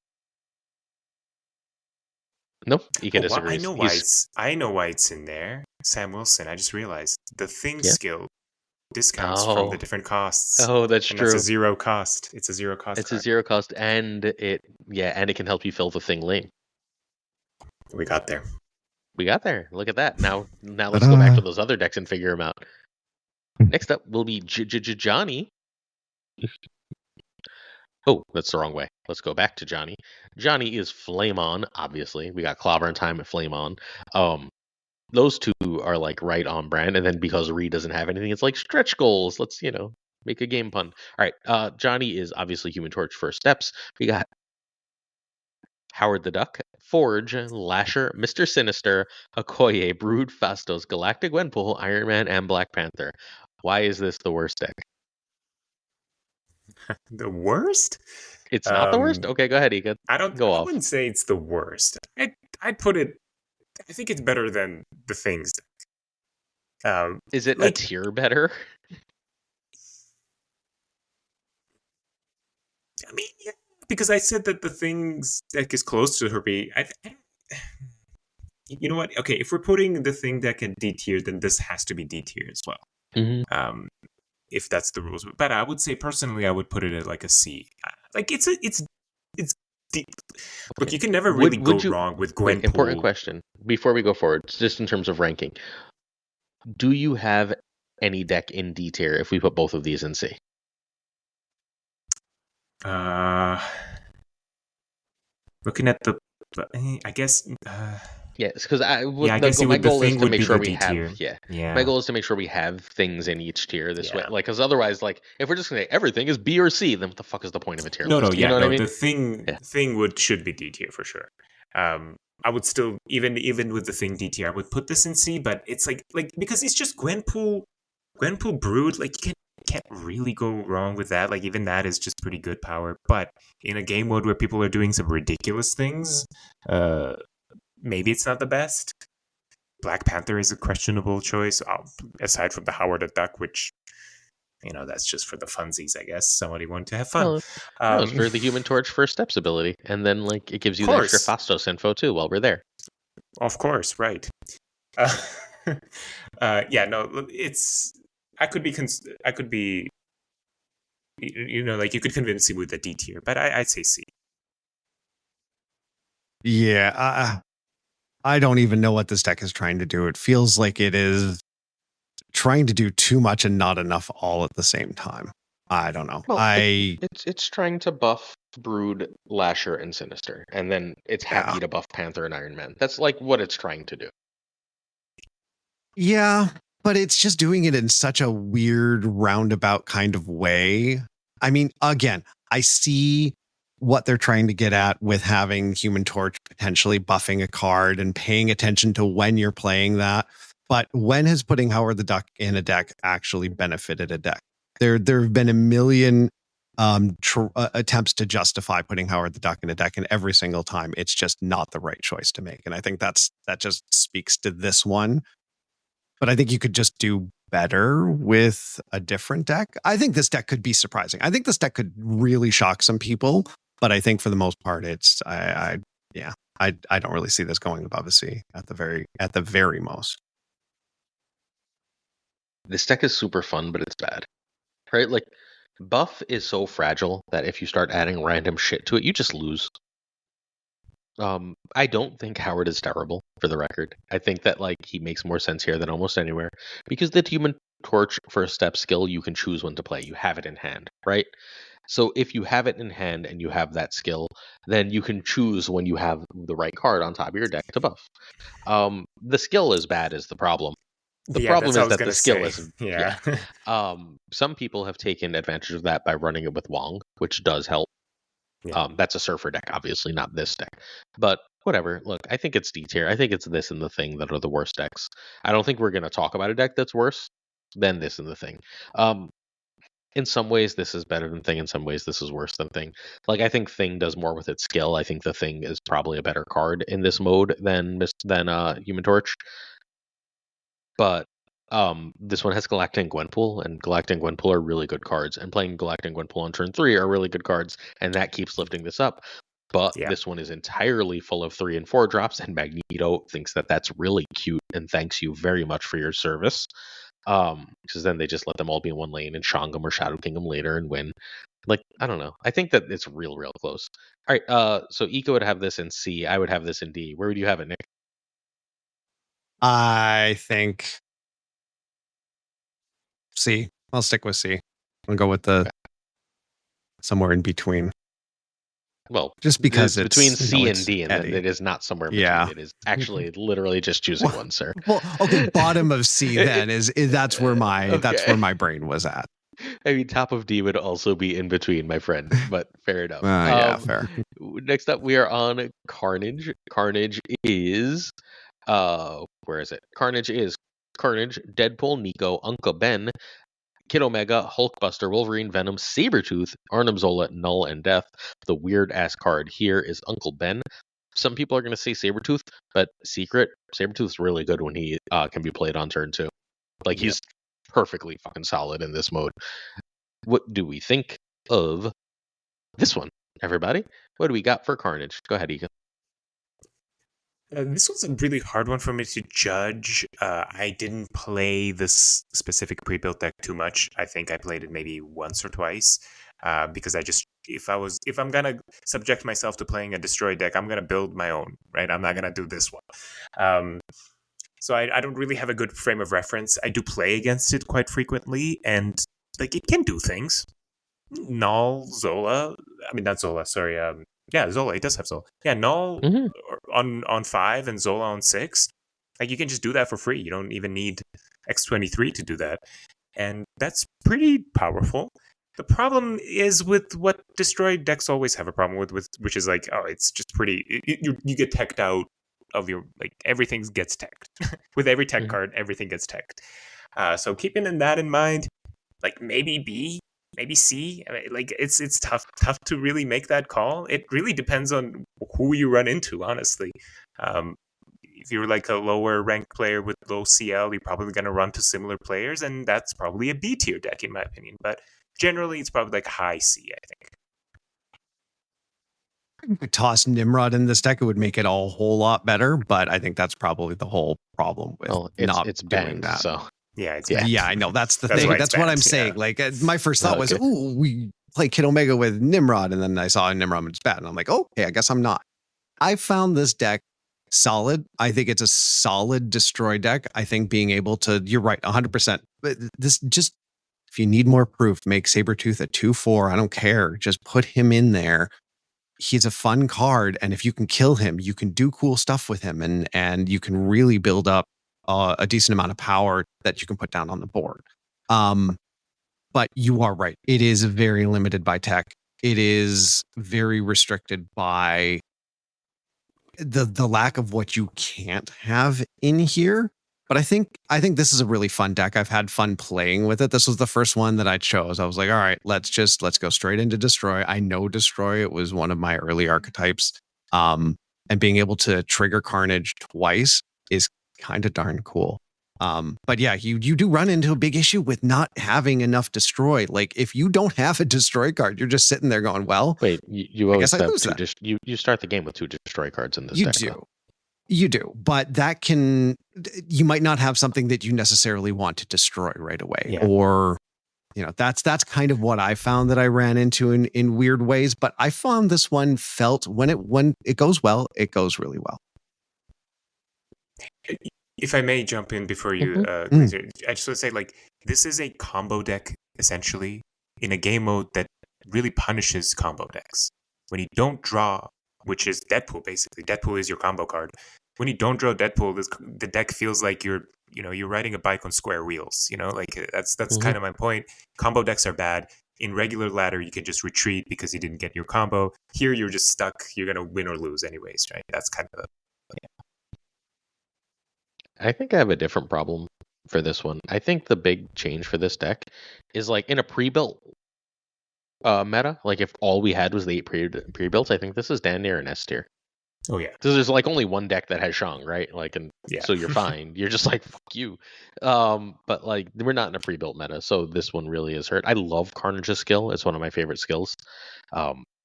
No, Ika disagrees. I know why it's in there. Sam Wilson. I just realized the Thing Yeah. skill discounts from the different costs. Oh, that's and true. That's a zero cost. It's a zero cost. It's a zero cost, and it can help you fill the Thing lane. We got there. We got there. Look at that. Now let's go back to those other decks and figure them out. Next up will be Johnny. Oh, that's the wrong way. Let's go back to Johnny. Johnny is Flame On, obviously. We got Clobber and Time at Flame On. Those two are like right on brand, and then because Reed doesn't have anything, it's like stretch goals. Let's make a game pun. All right, Johnny is obviously Human Torch first steps. We got Howard the Duck, Forge, Lasher, Mr. Sinister, Okoye, Brood, Fastos, Galactic Gwenpool, Iron Man, and Black Panther. Why is this the worst deck? The worst? It's not the worst? Okay, go ahead, Ika. I wouldn't say it's the worst. I'd put it. I think it's better than the Things. Is it a tier better? I mean, yeah, because I said that the Things deck is close to Herby. you know what? Okay, if we're putting the thing deck in D tier, then this has to be D tier as well. Mm-hmm. If that's the rules. But I would say personally, I would put it at like a C. Like it's deep. Look, you can never really go wrong with Wait, important Gwenpool. question. Before we go forward, just in terms of ranking, do you have any deck in D tier if we put both of these in C? Looking at I guess. Yes, because I guess my goal is thing to would make be sure the we D have tier. my goal is to make sure we have things in each tier this way. Yeah. Like, because otherwise, like, if we're just gonna say everything is B or C, then what the fuck is the point of a tier No, list? You know what I mean? The thing should be D tier for sure. I would still even with the thing D tier, I would put this in C, but it's like because it's just Gwenpool Brood. Like you can't really go wrong with that. Like even that is just pretty good power. But in a game mode where people are doing some ridiculous things, maybe it's not the best. Black Panther is a questionable choice, aside from the Howard the Duck, which that's just for the funsies, I guess. Somebody wanted to have fun. No, it's for the Human Torch first steps ability, and then like it gives you the extra Fastos info too while we're there. Of course, right. It's I could be like you could convince me with the D tier, but I'd say C. Yeah, I don't even know what this deck is trying to do. It feels like it is trying to do too much and not enough all at the same time. I don't know. Well, it's trying to buff Brood, Lasher, and Sinister, and then it's happy to buff Panther and Iron Man. That's like what it's trying to do. Yeah, but it's just doing it in such a weird roundabout kind of way. I mean, again, I see what they're trying to get at with having Human Torch potentially buffing a card and paying attention to when you're playing that. But when has putting Howard the Duck in a deck actually benefited a deck? There have been a million attempts to justify putting Howard the Duck in a deck, and every single time it's just not the right choice to make. And I think that just speaks to this one. But I think you could just do better with a different deck. I think this deck could be surprising. I think this deck could really shock some people. But I think for the most part, it's I don't really see this going above a C at the very most. This deck is super fun, but it's bad, right? Like buff is so fragile that if you start adding random shit to it, you just lose. I don't think Howard is terrible, for the record. I think that like he makes more sense here than almost anywhere because the Human Torch first step skill, you can choose when to play. You have it in hand, right? So if you have it in hand and you have that skill, then you can choose when you have the right card on top of your deck to buff. The skill is bad is the problem. The problem is that the skill isn't. Yeah. Some people have taken advantage of that by running it with Wong, which does help. Yeah. That's a Surfer deck, obviously not this deck. But whatever. Look, I think it's D tier. I think it's this and the Thing that are the worst decks. I don't think we're going to talk about a deck that's worse than this and the Thing. In some ways, this is better than Thing. In some ways, this is worse than Thing. Like, I think Thing does more with its skill. I think the Thing is probably a better card in this mode than Human Torch. But this one has Galactic and Gwenpool, and Galactic and Gwenpool are really good cards. And playing Galactic and Gwenpool on turn 3 are really good cards, and that keeps lifting this up. But this one is entirely full of 3 and 4 drops, and Magneto thinks that that's really cute and thanks you very much for your service. Because then they just let them all be in one lane and Shang them or Shadow King them later and win. Like, I don't know. I think that it's real close. All right, so Ika would have this in C. I would have this in D. Where would you have it, Nick? I think C. I'll stick with C. I'll go with the somewhere in between. Well, just because it's between C and D, and then it is not somewhere in between. Yeah. It is actually literally just choosing one, sir. Well, okay, bottom of C then is that's where my brain was at. I mean, top of D would also be in between, my friend, but fair enough. Yeah, fair. Next up, we are on Carnage. Carnage is, where is it? Carnage is Carnage, Deadpool, Nico, Uncle Ben, Kid Omega, Hulkbuster, Wolverine, Venom, Sabretooth, Arnim Zola, Null, and Death. The weird-ass card here is Uncle Ben. Some people are going to say Sabretooth, but secret, Sabretooth's really good when he can be played on turn 2. Like, he's perfectly fucking solid in this mode. What do we think of this one, everybody? What do we got for Carnage? Go ahead, Ika. This was a really hard one for me to judge. I didn't play this specific pre-built deck too much. I think I played it maybe once or twice, because if I'm gonna subject myself to playing a destroy deck, I'm gonna build my own, right? I'm not gonna do this one. So I don't really have a good frame of reference. I do play against it quite frequently, and like it can do things. Null, Zola. I mean, not Zola. Sorry. Yeah, Zola. It does have Zola. Yeah, Null Mhm. on 5 and Zola on 6. Like you can just do that for free. You don't even need X23 to do that, and that's pretty powerful. The problem is with what destroyed decks always have a problem with which is like, oh, it's just pretty. You get teched out of your, like, everything gets teched. With every tech Mhm. card, everything gets teched. So keeping that in mind, like maybe B, maybe C. I mean, like it's tough to really make that call. It really depends on who you run into, honestly. Um, if you're like a lower ranked player with low CL, you're probably going to run to similar players, and that's probably a B tier deck in my opinion. But generally, it's probably like high C, I think. If you toss Nimrod in this deck, it would make it a whole lot better. But I think that's probably the whole problem with Well, not it's doing banned, that. so Yeah, it's Yeah. banned. Yeah, I know. That's the That's thing. why it's That's what I'm banned, saying. yeah. Like, my first thought was, Okay. "Ooh, we play Kid Omega with Nimrod," and then I saw Nimrod was bad, and I'm like, "Okay, I guess I'm not." I found this deck solid. I think it's a solid destroy deck. I think being able to, you're right, 100%. But this just, if you need more proof, make Sabretooth a 2/4. I don't care. Just put him in there. He's a fun card, and if you can kill him, you can do cool stuff with him, and you can really build up a decent amount of power that you can put down on the board. But you are right. It is very limited by tech. It is very restricted by the lack of what you can't have in here. But I think this is a really fun deck. I've had fun playing with it. This was the first one that I chose. I was like, all right, let's go straight into Destroy. I know Destroy. It was one of my early archetypes. And being able to trigger Carnage twice is kind of darn cool. But yeah, you do run into a big issue with not having enough Destroy. Like if you don't have a Destroy card, you're just sitting there going, well, Wait, you I always guess I have lose two. that. You start the game with 2 destroy cards in this You deck. do. Though. You do, but that can, you might not have something that you necessarily want to destroy right away. Yeah. Or, that's kind of what I found that I ran into in weird ways. But I found this one felt when it goes well, it goes really well. If I may jump in before you, Glazer, I just want to say, like, this is a combo deck, essentially, in a game mode that really punishes combo decks. When you don't draw, which is Deadpool, basically. Deadpool is your combo card. When you don't draw Deadpool, the deck feels like you're riding a bike on square wheels. Like that's kind of my point. Combo decks are bad. In regular ladder, you can just retreat because you didn't get your combo. Here, you're just stuck. You're gonna win or lose anyways, right? That's kind of I think I have a different problem for this one. I think the big change for this deck is like in a pre-built meta. Like if all we had was the 8 pre-builts, I think this is damn near an S tier. Oh yeah. Because there's like only one deck that has Shang, right? Like, and Yeah. so you're fine. You're just like, fuck you. But like we're not in a pre-built meta, so this one really is hurt. I love Carnage's skill. It's one of my favorite skills.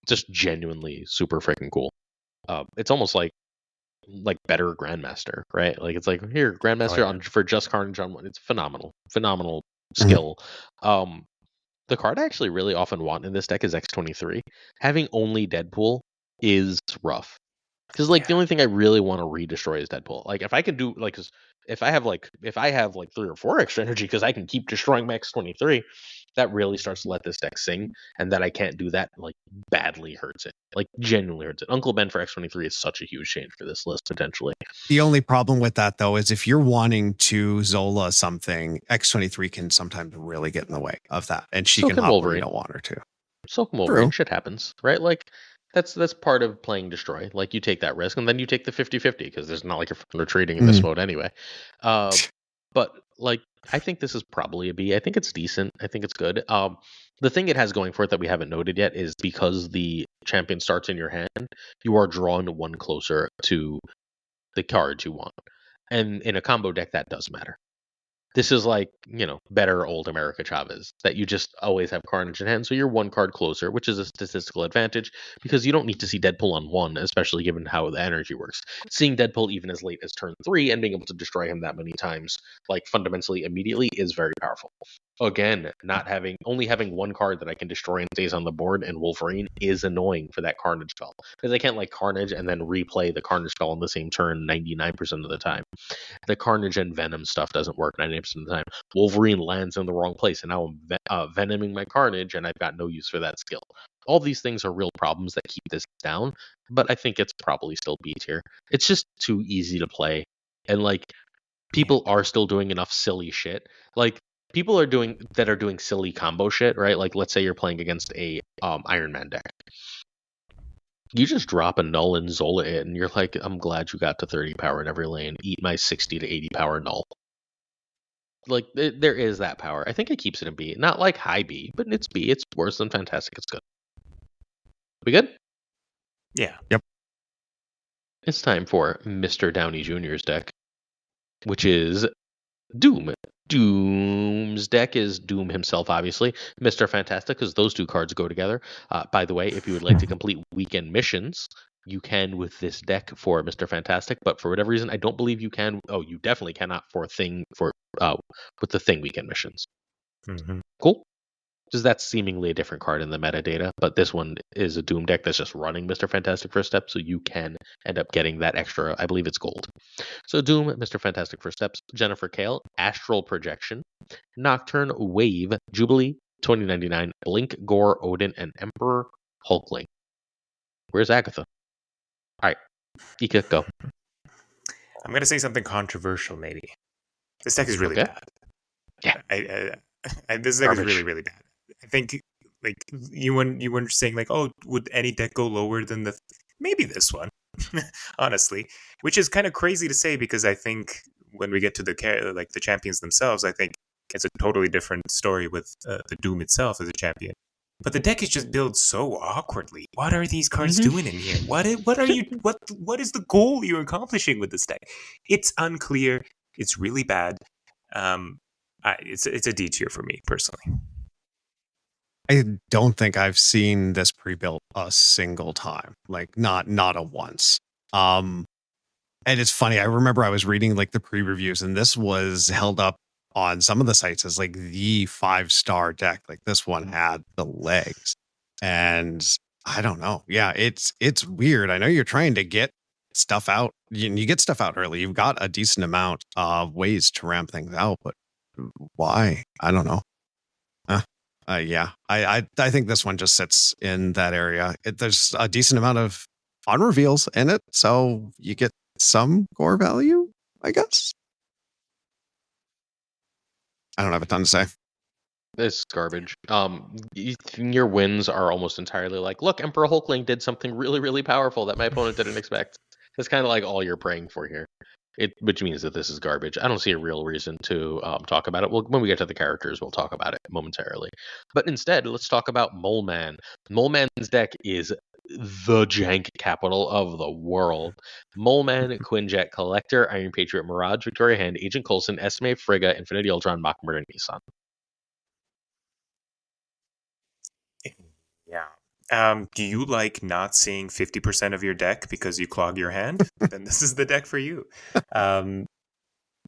Just genuinely super freaking cool. It's almost like better Grandmaster, right? Like it's like here Grandmaster for just Carnage on one. It's phenomenal skill. The card I actually really often want in this deck is X23. Having only Deadpool is rough. Because the only thing I really want to redestroy is Deadpool. Like if I can do like, 'cause if I have 3 or 4 extra energy, because I can keep destroying my X23, that really starts to let this deck sing. And that I can't do that badly hurts it. Like genuinely hurts it. Uncle Ben for X23 is such a huge change for this list potentially. The only problem with that though is if you're wanting to Zola something, X23 can sometimes really get in the way of that, and she can hop where you don't want her to. So can Wolverine. Shit happens, right? Like that's part of playing Destroy. Like you take that risk, and then you take the 50-50 because there's not like you're retreating in this mode anyway. But like I think this is probably a B. I think it's decent. I think it's good. The thing it has going for it that we haven't noted yet is because the champion starts in your hand, you are drawn one closer to the cards you want, and in a combo deck that does matter. This is like, better old America Chavez, that you just always have Carnage in hand, so you're one card closer, which is a statistical advantage because you don't need to see Deadpool on 1, especially given how the energy works. Seeing Deadpool even as late as turn 3 and being able to destroy him that many times, like fundamentally immediately, is very powerful. Again, only having one card that I can destroy and stays on the board, and Wolverine, is annoying for that Carnage spell, because I can't like Carnage and then replay the Carnage spell on the same turn 99% of the time. The Carnage and Venom stuff doesn't work 99% of the time. Wolverine lands in the wrong place, and now I'm venoming my Carnage, and I've got no use for that skill. All these things are real problems that keep this down, but I think it's probably still B tier. It's just too easy to play, and like people are still doing enough silly shit. Like people are doing silly combo shit, right? Like let's say you're playing against a Iron Man deck. You just drop a null and Zola it, and you're like, I'm glad you got to 30 power in every lane. Eat my 60 to 80 power null. Like, there is that power. I think it keeps it in B. Not like high B, but it's B. It's worse than fantastic. It's good. We good? Yeah. Yep. It's time for Mr. Downey Jr.'s deck, which is Doom. Doom's deck is Doom himself, obviously. Mr. Fantastic, because those two cards go together. By the way, if you would like to complete weekend missions, you can with this deck for Mr. Fantastic, but for whatever reason, I don't believe you can. Oh, you definitely cannot with the Thing weekend missions. Mm-hmm. Cool. Because that's seemingly a different card in the metadata, but this one is a Doom deck that's just running Mr. Fantastic First Step, so you can end up getting that extra, I believe it's gold. So Doom, Mr. Fantastic First Steps, Jennifer Kale, Astral Projection, Nocturne, Wave, Jubilee, 2099, Blink, Gore, Odin, and Emperor Hulkling. Where's Agatha? All right, Ika, go. I'm going to say something controversial, maybe. This deck is really Okay. bad. Yeah. This deck Garbage. is really, really bad. I think, like, you were saying, like, oh, would any deck go lower than maybe this one, honestly, which is kind of crazy to say, because I think when we get to the champions themselves, I think it's a totally different story with the Doom itself as a champion. But the deck is just built so awkwardly. What are these cards doing in here? What are you? What is the goal you're accomplishing with this deck? It's unclear. It's really bad. It's a D tier for me personally. I don't think I've seen this pre-built a single time, like not a once. And it's funny. I remember I was reading like the pre-reviews, and this was held up on some of the sites as like the 5-star deck. Like this one had the legs, and I don't know. Yeah, it's weird. I know you're trying to get stuff out. You get stuff out early. You've got a decent amount of ways to ramp things out, but why? I don't know. Yeah, I think this one just sits in that area. There's a decent amount of fun reveals in it, so you get some core value, I guess. I don't have a ton to say. This garbage. Your wins are almost entirely like, look, Emperor Hulkling did something really, really powerful that my opponent didn't expect. That's kind of like all you're praying for here. Which means that this is garbage. I don't see a real reason to talk about it. Well, when we get to the characters, we'll talk about it momentarily. But instead, let's talk about Moleman. Moleman's deck is the jank capital of the world. Moleman, Quinjet, Collector, Iron Patriot, Mirage, Victoria Hand, Agent Coulson, Esme, Frigga, Infinity Ultron, Mockingbird, and Nissan. Yeah. Do you like not seeing 50% of your deck because you clog your hand? Then this is the deck for you.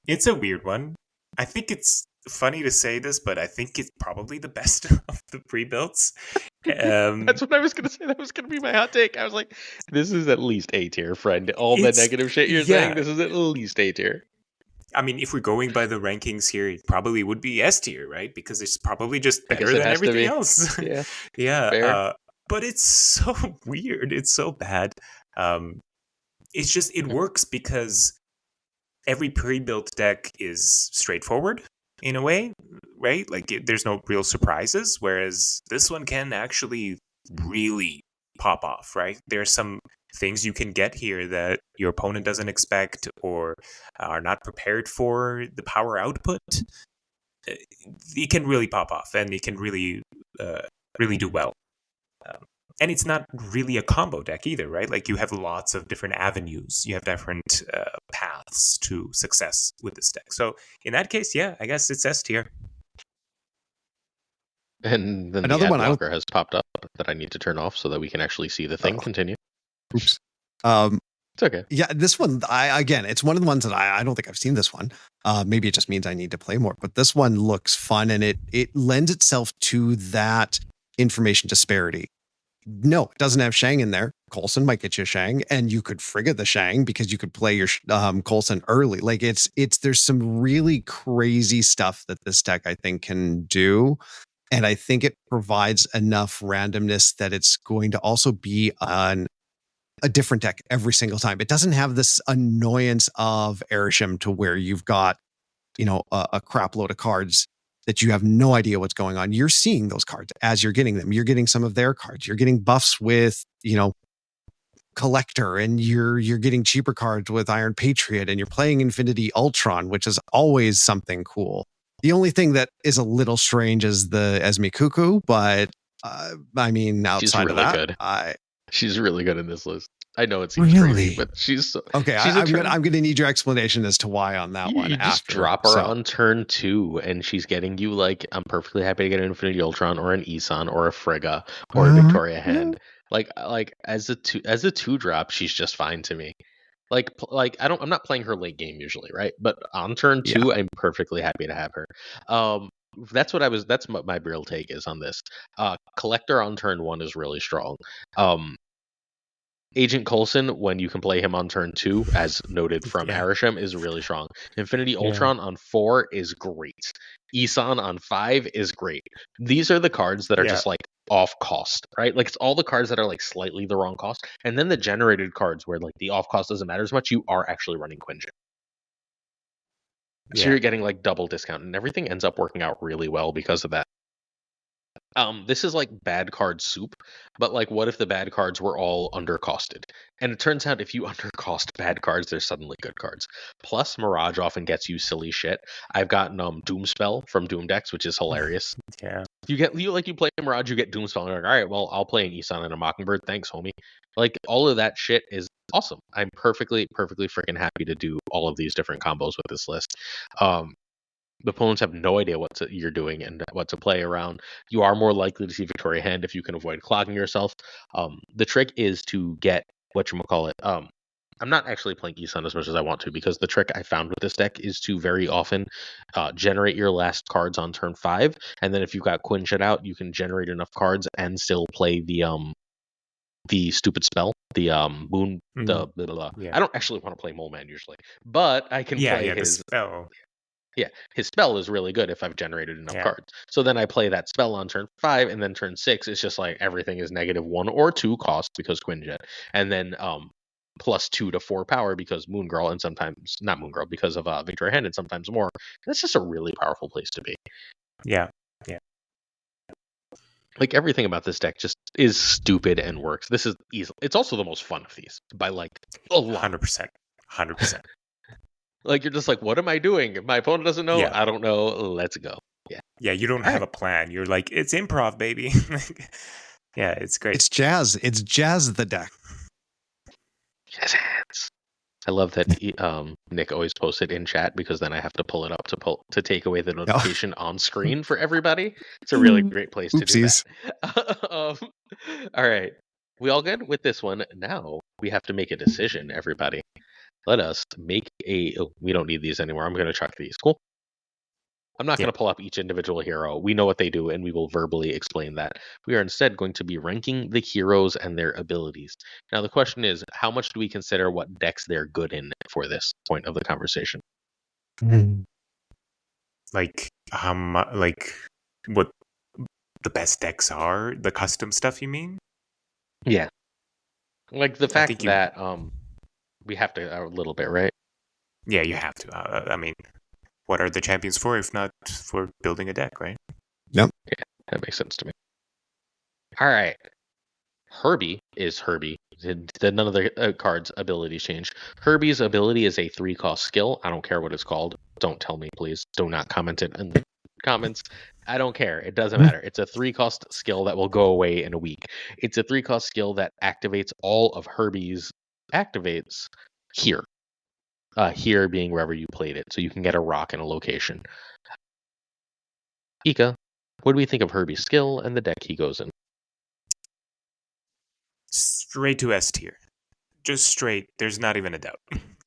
It's a weird one. I think it's funny to say this, but I think it's probably the best of the pre-builts. That's what I was going to say. That was going to be my hot take. I was like, this is at least A tier, friend. All the negative shit you're saying, this is at least A tier. I mean, if we're going by the rankings here, it probably would be S tier, right? Because it's probably just better than everything else. Yeah. Yeah. But it's so weird. It's so bad. It's just, it works because every pre-built deck is straightforward in a way, right? Like there's no real surprises, whereas this one can actually really pop off, right? There's some things you can get here that your opponent doesn't expect or are not prepared for. The power output, it can really pop off, and it can really do well. And it's not really a combo deck either, right? Like you have lots of different avenues. You have different paths to success with this deck. So in that case, yeah, I guess it's S tier. And then Another the ad one blocker has popped up that I need to turn off so that we can actually see the thing continue. Oops. It's okay. Yeah, this one, again, it's one of the ones that I don't think I've seen this one. Maybe it just means I need to play more, but this one looks fun and it lends itself to that information disparity. No, it doesn't have Shang in there. Coulson might get you a Shang, and you could frigate the Shang because you could play your Coulson early. Like there's some really crazy stuff that this deck I think can do. And I think it provides enough randomness that it's going to also be on a different deck every single time. It doesn't have this annoyance of Airsham to where you've got, a crap load of cards that you have no idea what's going on. You're seeing those cards as you're getting them. You're getting some of their cards. You're getting buffs with, Collector, and you're getting cheaper cards with Iron Patriot, and you're playing Infinity Ultron, which is always something cool. The only thing that is a little strange is the Esme Cuckoo, but outside of that, good. She's really good in this list. I know it seems really crazy, but she's so, okay. I'm going to need your explanation as to why on that one. You just drop her on turn 2, and she's getting you I'm perfectly happy to get an Infinity Ultron or an Isan or a Frigga or a Victoria Hand. Like as a 2-drop, she's just fine to me. I'm not playing her late game usually, right? But on turn 2, I'm perfectly happy to have her. That's what my real take is on this. Collector on turn 1 is really strong. Agent Coulson, when you can play him on turn 2, as noted from Arishem, is really strong. Infinity Ultron on 4 is great. Isan on 5 is great. These are the cards that are just off cost, right? Like it's all the cards that are slightly the wrong cost. And then the generated cards where the off cost doesn't matter as much, you are actually running Quinjet. So you're getting double discount, and everything ends up working out really well because of that. This is bad card soup, but what if the bad cards were all undercosted? And it turns out if you undercost bad cards, they're suddenly good cards. Plus, Mirage often gets you silly shit. I've gotten Doomspell from Doom decks, which is hilarious. You play Mirage, you get Doomspell, and you're like, all right, well, I'll play an Isan and a Mockingbird. Thanks, homie. All of that shit is awesome. I'm perfectly freaking happy to do all of these different combos with this list. The opponents have no idea you're doing and what to play around. You are more likely to see Victoria Hand if you can avoid clogging yourself. The trick is to get whatchamacallit. I'm not actually playing Isan as much as I want to, because the trick I found with this deck is to very often generate your last cards on turn 5, and then if you've got Quinjet out, you can generate enough cards and still play the stupid spell, the moon, the blah, blah, blah. I don't actually want to play Moleman usually, but I can play his spell. Yeah, his spell is really good if I've generated enough cards. So then I play that spell on turn 5, and then turn 6, it's just everything is -1 or 2 cost because Quinjet, and then +2 to 4 power because Moon Girl, and sometimes not Moon Girl because of Victoria Hand, and sometimes more. That's just a really powerful place to be. Yeah. Everything about this deck just is stupid and works. This is easy. It's also the most fun of these by a lot. 100%. You're just what am I doing? If my opponent doesn't know, I don't know. Let's go. Yeah, you don't have a plan. You're it's improv, baby. Yeah, it's great. It's jazz. It's jazz the deck. Jazz hands. I love that Nick always posts it in chat, because then I have to pull it up to take away the notification on screen for everybody. It's a really great place to do that. All right. We all good with this one? Now we have to make a decision, everybody. Let us make we don't need these anymore. I'm going to chuck these. Cool. I'm not going to pull up each individual hero. We know what they do, and we will verbally explain that. We are instead going to be ranking the heroes and their abilities. Now, the question is, how much do we consider what decks they're good in for this point of the conversation? What the best decks are? The custom stuff, you mean? Yeah. The fact that we have to a little bit, right? Yeah, you have to. What are the champions for if not for building a deck, right? Yep. Yeah, that makes sense to me. All right. Herby is Herby. None of the cards' abilities change. Herby's ability is a 3-cost skill. I don't care what it's called. Don't tell me, please. Do not comment it in the comments. I don't care. It doesn't matter. It's a 3-cost skill that will go away in a week. It's a 3-cost skill that activates all of Herby's activates here. Here being wherever you played it, so you can get a rock in a location. Ika, what do we think of Herby's skill and the deck he goes in? Straight to S tier. Just straight. There's not even a doubt.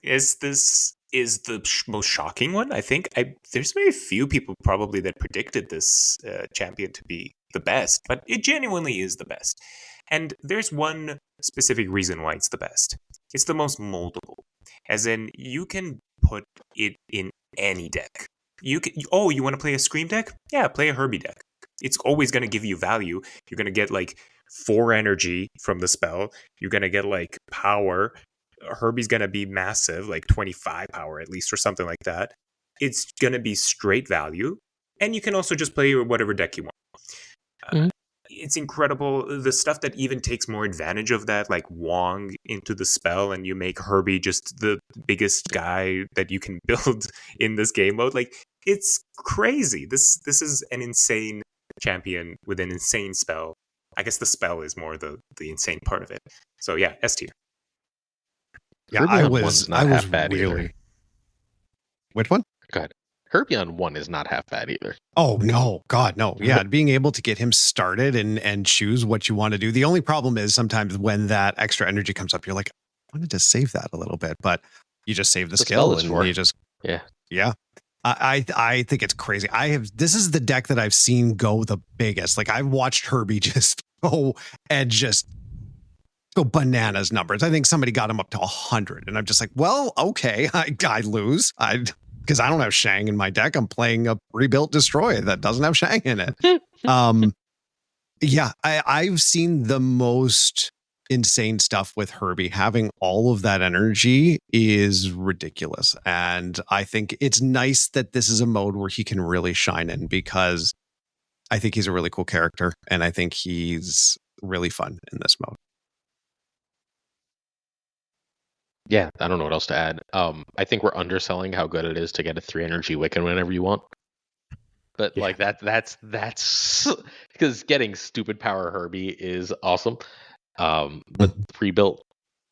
Is the most shocking one? I think there's very few people probably that predicted this champion to be the best, but it genuinely is the best. And there's one specific reason why it's the best. It's the most moldable. As in, you can put it in any deck. You want to play a Scream deck? Yeah, play a Herby deck. It's always going to give you value. You're going to get like 4 energy from the spell. You're going to get like power. Herby's going to be massive, like 25 power at least or something like that. It's going to be straight value. And you can also just play whatever deck you want. It's incredible. The stuff that even takes more advantage of that, like Wong into the spell, and you make Herby just the biggest guy that you can build in this game mode. Like, it's crazy. This is an insane champion with an insane spell. I guess the spell is more the insane part of it. So yeah, S tier. Yeah, Herby I on was one's not half bad really. either. Which one? Go ahead. Herby on 1 is not half bad either. Oh no, God, no. Yeah, being able to get him started and choose what you want to do. The only problem is sometimes when that extra energy comes up, you're like, I wanted to save that a little bit, but you just save the skill and you just yeah. I think it's crazy. This is the deck that I've seen go the biggest. Like, I've watched Herby just go and just go bananas numbers. I think somebody got him up to 100, and I'm just like, well, okay, I lose. Because I don't have Shang in my deck. I'm playing a rebuilt Destroy that doesn't have Shang in it. Yeah, I've seen the most insane stuff with Herby. Having all of that energy is ridiculous. And I think it's nice that this is a mode where he can really shine in, because I think he's a really cool character. And I think he's really fun in this mode. Yeah, I don't know what else to add. I think we're underselling how good it is to get a 3 energy Wiccan whenever you want. But like that's because getting stupid power Herby is awesome. But pre-built,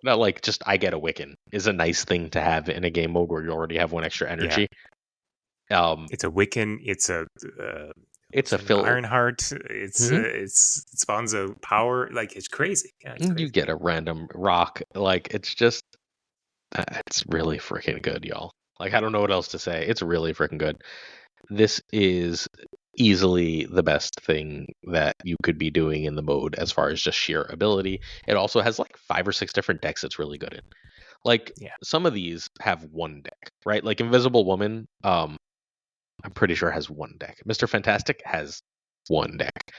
not like just I get a Wiccan is a nice thing to have in a game mode where you already have 1 extra energy. It's a Wiccan. It's a Ironheart. It spawns a power. Like, it's crazy. Yeah, it's crazy. You get a random rock. Like, it's just it's really freaking good, y'all. Like, I don't know what else to say. It's really freaking good. This is easily the best thing that you could be doing in the mode as far as just sheer ability. It also has like 5 or 6 different decks it's really good in. Like, some of these have 1 deck, right? Like Invisible Woman, I'm pretty sure has 1 deck. Mr. Fantastic has 1 deck.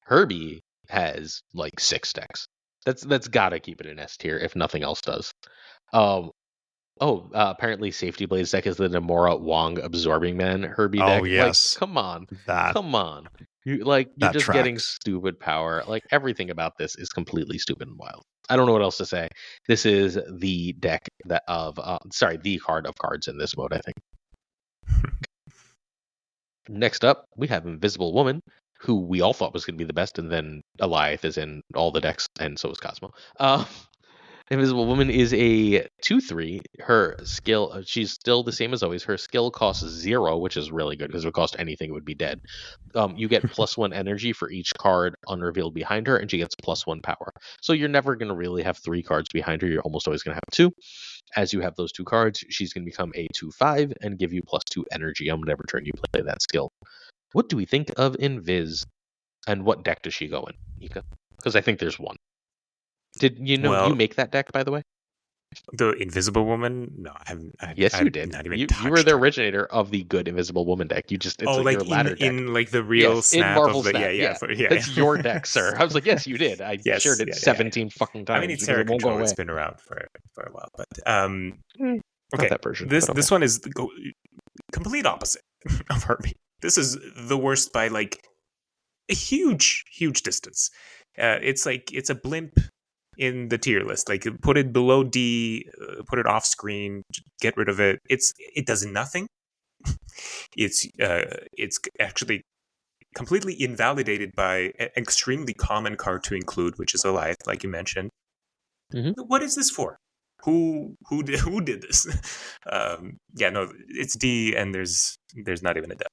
Herby has like 6 decks. That's gotta keep it in S tier if nothing else does. Apparently Safety Blade's deck is the Namora Wong Absorbing Man Herby deck. Oh, yes. Like, come on. You're that just tracks. getting stupid power. Like, everything about this is completely stupid and wild. I don't know what else to say. This is the deck the card of cards in this mode, I think. Next up, we have Invisible Woman, who we all thought was going to be the best, and then Eliath is in all the decks, and so is Cosmo. Invisible Woman is a 2/3. Her skill, she's still the same as always. Her skill costs 0, which is really good because if it cost anything, it would be dead. You get +1 energy for each card unrevealed behind her, and she gets +1 power. So you're never going to really have 3 cards behind her. You're almost always going to have 2. As you have those 2 cards, she's going to become a 2/5 and give you +2 energy on whatever turn you play that skill. What do we think of Invis, and what deck does she go in, Ika? Because I think there's 1. Did you you make that deck, by the way? The Invisible Woman? No, I haven't. Yes, you did. Not even you were the originator of the good Invisible Woman deck. You just your ladder deck. In like the real Snap in Marvel of the Snap. It's your deck, sir. I was like, yes, you did. I shared it 17 fucking times. I mean, it's Terra Control. It's been around for a while, but okay. Not that version. This one is the complete opposite of Herby. This is the worst by like a huge distance. It's a blimp in the tier list. Like, put it below D, put it off screen, get rid of it. It does nothing. it's actually completely invalidated by an extremely common card to include, which is Goliath, like you mentioned. What is this for? Who did this? Yeah, no, it's D, and there's not even a doubt.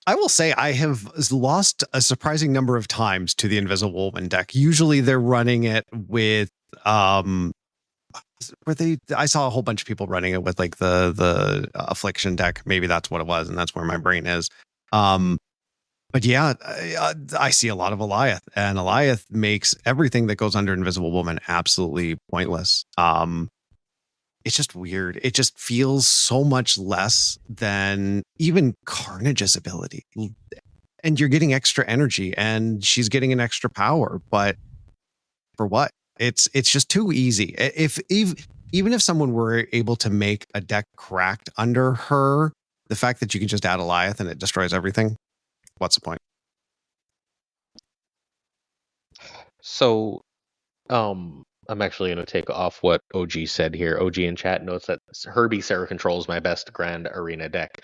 I will say I have lost a surprising number of times to the Invisible Woman deck. Usually they're running it with I saw a whole bunch of people running it with like the Affliction deck. Maybe that's what it was, and that's where my brain is. But yeah, I see a lot of Goliath, and Goliath makes everything that goes under Invisible Woman absolutely pointless. It's just weird. It just feels so much less than even Carnage's ability. And you're getting extra energy, and she's getting an extra power, but for what? It's just too easy. Even if someone were able to make a deck cracked under her, the fact that you can just add Goliath and it destroys everything, what's the point? So, I'm actually going to take off what OG said here. OG in chat notes that Herby Sarah Control is my best Grand Arena deck.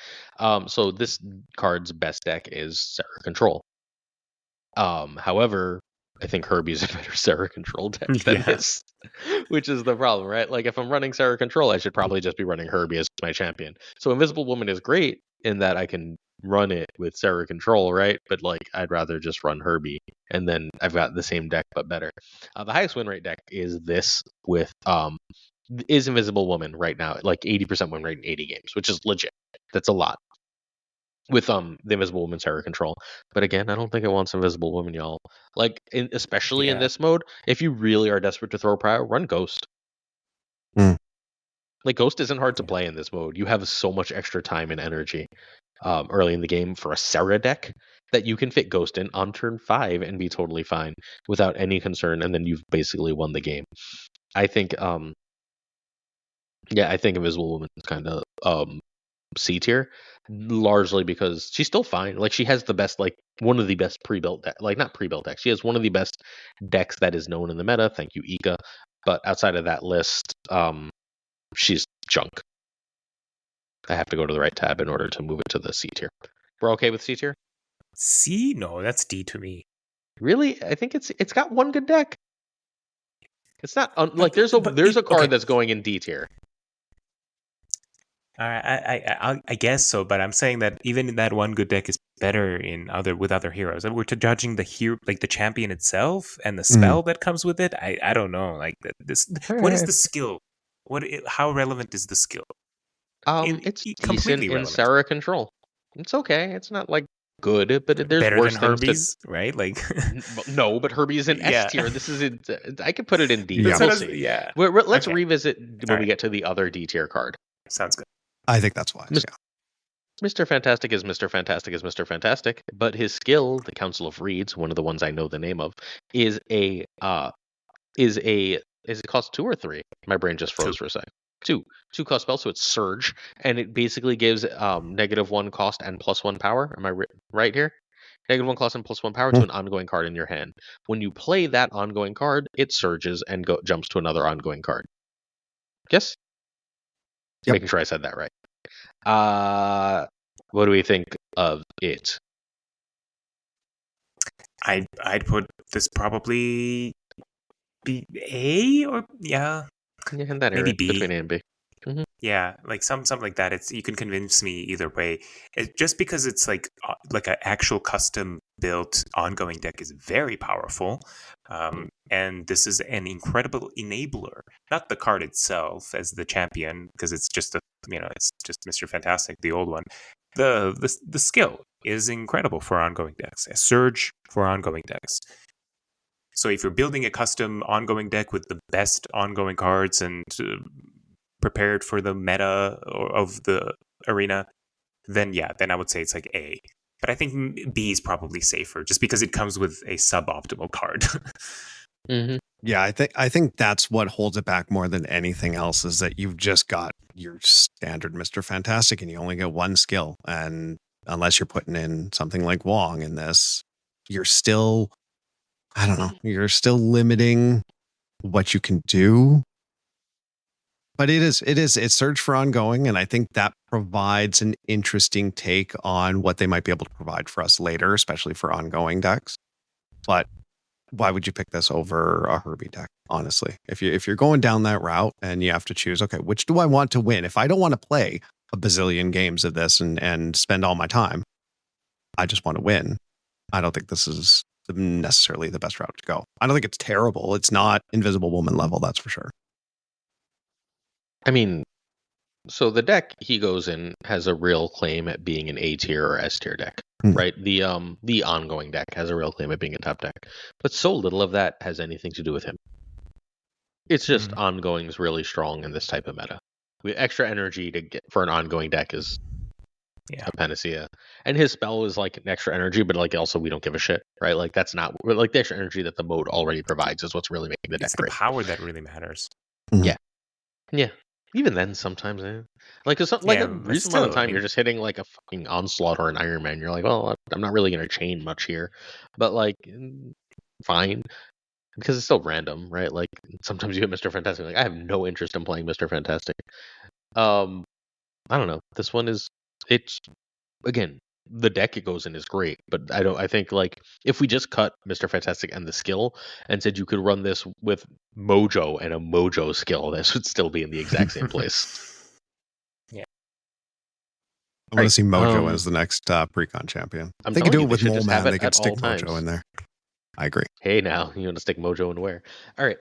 So this card's best deck is Sarah Control. However, I think Herby's a better Sarah Control deck than this, which is the problem, right? Like, if I'm running Sarah Control, I should probably just be running Herby as my champion. So Invisible Woman is great in that I can run it with Sarah Control, right? But like, I'd rather just run Herby, and then I've got the same deck but better. The highest win rate deck is this with is Invisible Woman right now, like 80% win rate in 80 games, which is legit. That's a lot. With the Invisible Woman Sarah Control. But again, I don't think it wants Invisible Woman, y'all. Like, especially in this mode, if you really are desperate to throw Prio, run Ghost. Like, Ghost isn't hard to play in this mode. You have so much extra time and energy early in the game for a Sarah deck that you can fit Ghost in on turn 5 and be totally fine without any concern, and then you've basically won the game. I think I think Invisible Woman is kind of C tier, largely because she's still fine. Like, she has the best, like, one of the best pre-built deck, like, not pre-built decks. She has one of the best decks that is known in the meta. Thank you, Ika. But outside of that list, she's junk. I have to go to the right tab in order to move it to the C tier. We're okay with C tier? C? No, that's D to me. Really? I think it's got one good deck. It's not like there's a card that's going in D tier. I guess so, but I'm saying that even that one good deck is better with other heroes. And we're judging the hero, like the champion itself and the spell that comes with it. I don't know. Like this, what is the skill? How relevant is the skill? It's decent in Sarah Control. It's okay. It's not like good, but there's better worse than things Herby's, right? Like, no, but Herby is in S tier. This is I could put it in D. Yeah. We'll see. Yeah. Let's revisit when we get to the other D tier card. Sounds good. I think that's wise. Mr. Fantastic is Mr. Fantastic is Mr. Fantastic, but his skill, the Council of Reeds, one of the ones I know the name of, is it cost 2 or 3? My brain just froze for a second. 2 cost spell, so it's Surge, and it basically gives -1 cost and +1 power. Am I right here? -1 cost and +1 power to an ongoing card in your hand. When you play that ongoing card, it surges and jumps to another ongoing card. Yes? Yep. Making sure I said that right. What do we think of it? I'd put this probably B, A, or in that area, maybe B. between A and B. Mm-hmm. Yeah, like something like that. You can convince me either way. Just because it's like an actual custom built ongoing deck is very powerful, and this is an incredible enabler. Not the card itself as the champion, because it's just it's just Mr. Fantastic, the old one. The skill is incredible for ongoing decks. A surge for ongoing decks. So if you're building a custom ongoing deck with the best ongoing cards and prepared for the meta of the arena, then I would say it's like A. But I think B is probably safer, just because it comes with a suboptimal card. Mm-hmm. Yeah, I think that's what holds it back more than anything else, is that you've just got your standard Mr. Fantastic and you only get one skill. And unless you're putting in something like Wong in this, you're still, I don't know, you're still limiting what you can do. But it's Search for Ongoing, and I think that provides an interesting take on what they might be able to provide for us later, especially for ongoing decks. But why would you pick this over a Herby deck, honestly? If you're going down that route and you have to choose, okay, which do I want to win? If I don't want to play a bazillion games of this and spend all my time, I just want to win. I don't think this is necessarily the best route to go. I don't think it's terrible. It's not Invisible Woman level, that's for sure. I mean, so the deck he goes in has a real claim at being an A tier or S tier deck, right? The ongoing deck has a real claim at being a top deck, but so little of that has anything to do with him. It's just ongoing is really strong in this type of meta. With extra energy to get for an ongoing deck is a panacea, and his spell is like an extra energy, but like also we don't give a shit, right? Like that's not like the extra energy that the mode already provides is what's really making the deck It's the great. power that really matters. Yeah. Even then, sometimes, like a reasonable amount of time, you're just hitting like a fucking Onslaught or an Iron Man. You're like, well, I'm not really gonna chain much here, but like, fine, because it's still random, right? Like sometimes you hit Mr. Fantastic. Like I have no interest in playing Mr. Fantastic. I don't know. This one it's again the deck it goes in is great, but I think like if we just cut Mr. Fantastic and the skill and said you could run this with Mojo and a Mojo skill, this would still be in the exact same place. Yeah. I want to see Mojo as the next precon champion. They could do it with Moleman. They could stick Mojo in there. I agree. Hey, now you want to stick Mojo in where? All right.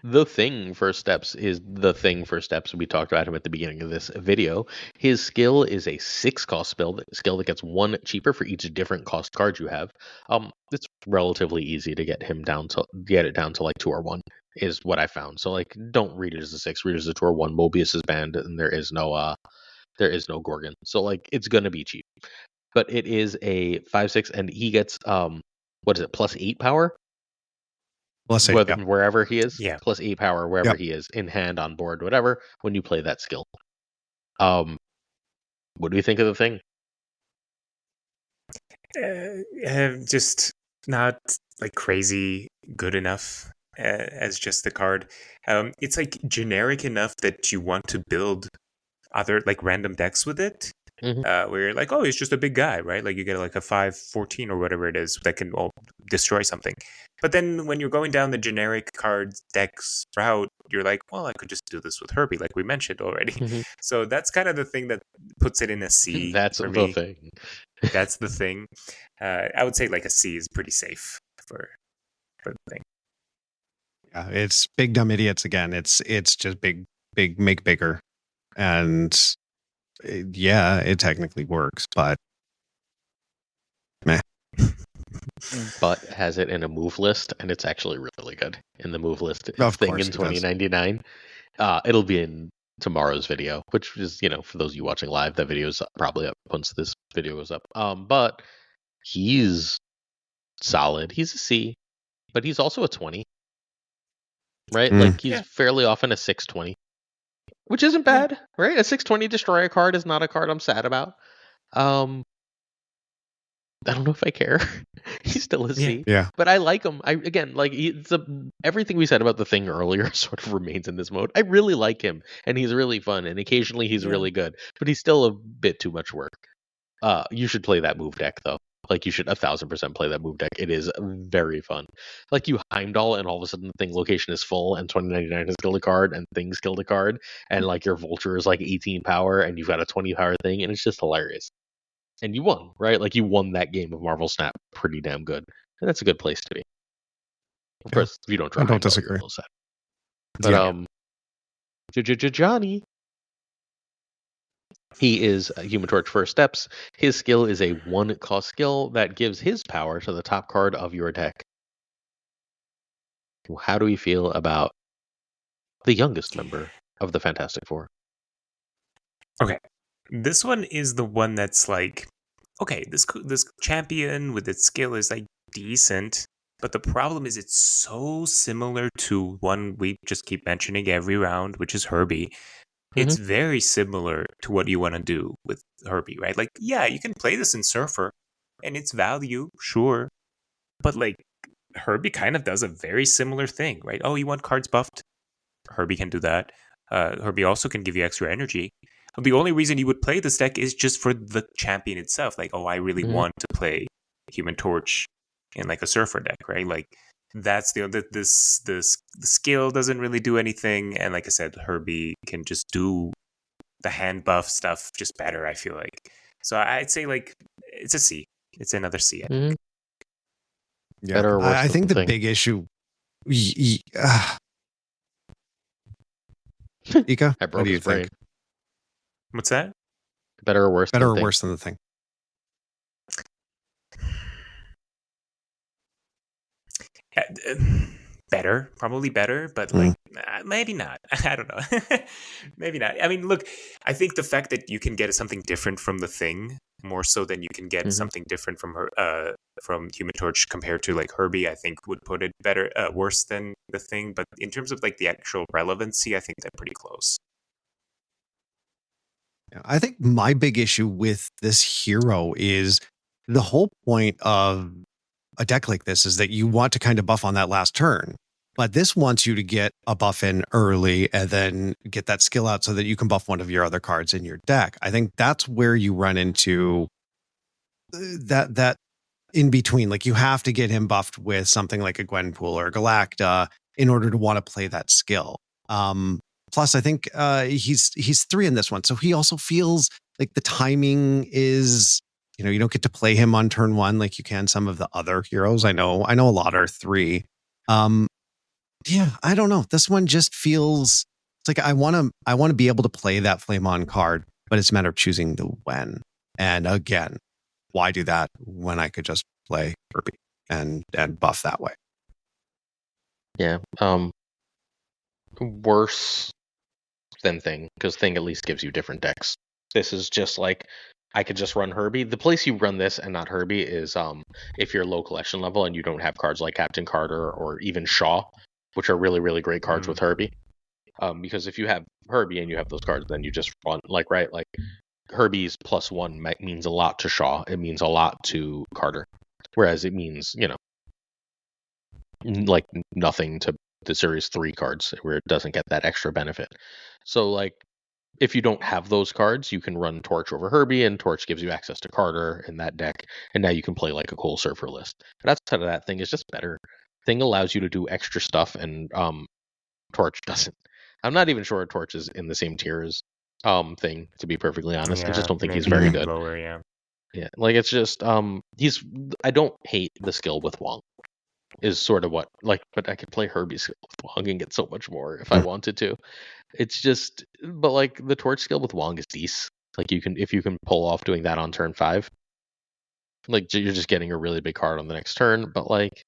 The thing first steps is the thing first steps. We talked about him at the beginning of this video. His skill is a 6-cost skill that gets 1 cheaper for each different cost card you have. It's relatively easy to get it down to like 2 or 1 is what I found. So like, don't read it as a 6, read it as a 2 or 1. Mobius is banned, and there is no Gorgon. So like, it's gonna be cheap. But it is a 5/6, and he gets what is it, +8 power? +8, wherever he is, +8 power wherever Yep. he is, in hand, on board, whatever, when you play that skill. What do you think of the thing? Just not like crazy good enough as just the card. It's like generic enough that you want to build other like random decks with it. Where you're like, oh, he's just a big guy, right? Like you get like a 5/14 or whatever it is that can destroy something. But then when you're going down the generic cards decks route, you're like, well, I could just do this with Herby, like we mentioned already. So that's kind of the thing that puts it in a C. That's for the me. thing. That's the thing. I would say like a C is pretty safe for the thing. Yeah, it's big dumb idiots again. It's just big make bigger, and it technically works, but meh. But has it in a move list, and it's actually really good in the move list Of thing course in it does. 2099. It'll be in tomorrow's video, which is, for those of you watching live, that video is probably up once this video goes up. But he's solid. He's a C, but he's also a 20, right? Like he's fairly often a 6/20, which isn't bad, right? A 6/20 destroyer card is not a card I'm sad about. I don't know if I care. He's still a C. Yeah. But I like him. Everything we said about the thing earlier sort of remains in this mode. I really like him, and he's really fun, and occasionally he's really good. But he's still a bit too much work. You should play that move deck, though. Like, you should 1000% play that move deck. It is very fun. Like, you Heimdall, and all of a sudden the thing location is full, and 2099 has killed a card, and things killed a card, and like your Vulture is like 18 power, and you've got a 20 power thing, and it's just hilarious. And you won, right? Like, you won that game of Marvel Snap pretty damn good. And that's a good place to be. Of course, if you don't draw I don't Heimdall, disagree. you're a little sad. But, Johnny, he is a Human Torch first steps. His skill is a 1-cost skill that gives his power to the top card of your deck. How do we feel about the youngest member of the Fantastic Four? Okay. This one is the one that's like, okay, this champion with its skill is like decent, but the problem is it's so similar to one we just keep mentioning every round, which is Herby. It's very similar to what you want to do with Herby, right? Like, yeah, you can play this in Surfer, and its value, sure, but like, Herby kind of does a very similar thing, right? Oh, you want cards buffed? Herby can do that. Herby also can give you extra energy. The only reason you would play this deck is just for the champion itself. Like, oh, I really want to play Human Torch in like a Surfer deck, right? Like that's the skill doesn't really do anything, and like I said, Herby can just do the hand buff stuff just better. I feel like, so I'd say like it's a C. It's another C. I think. Yeah, Better or worse I than think the thing? big issue. Ika, I what broke do you his brain. think? What's that? Better or worse Better than or thing? worse than the thing? Better, probably better, but like maybe not. I don't know. Maybe not. I mean, look, I think the fact that you can get something different from the thing more so than you can get something different from her from Human Torch compared to like Herby, I think would put it better worse than the thing. But in terms of like the actual relevancy, I think they're pretty close. I think my big issue with this hero is the whole point of a deck like this is that you want to kind of buff on that last turn. But this wants you to get a buff in early and then get that skill out so that you can buff one of your other cards in your deck. I think that's where you run into that in between. Like you have to get him buffed with something like a Gwenpool or a Galacta in order to want to play that skill. Plus, I think he's 3 in this one, so he also feels like the timing is, you don't get to play him on turn 1 like you can some of the other heroes. I know a lot are 3. Yeah, I don't know. This one just feels it's like I want to be able to play that Flame On card, but it's a matter of choosing the when. And again, why do that when I could just play Herby and buff that way? Yeah. Worse than thing, because thing at least gives you different decks. This is just like I could just run Herby. The place you run this and not Herby is if you're low collection level and you don't have cards like Captain Carter or even Shaw, which are really, really great cards with Herby. Because if you have Herby and you have those cards, then you just run like Herby's +1 means a lot to Shaw. It means a lot to Carter. Whereas it means, like nothing to the Series 3 cards where it doesn't get that extra benefit. So like if you don't have those cards, you can run Torch over Herby, and Torch gives you access to Carter in that deck, and now you can play like a cool Surfer list. But outside of that, thing is just better. Thing allows you to do extra stuff, and Torch doesn't. I'm not even sure Torch is in the same tier as thing, to be perfectly honest. I just don't think he's very good. Lower, yeah. Yeah, like it's just I don't hate the skill with Wong. Is sort of what but I could play Herby skill with Wong and get so much more if I wanted to. It's just, but like the Torch skill with Wong is decent. Like if you can pull off doing that on turn 5, like you're just getting a really big card on the next turn. But like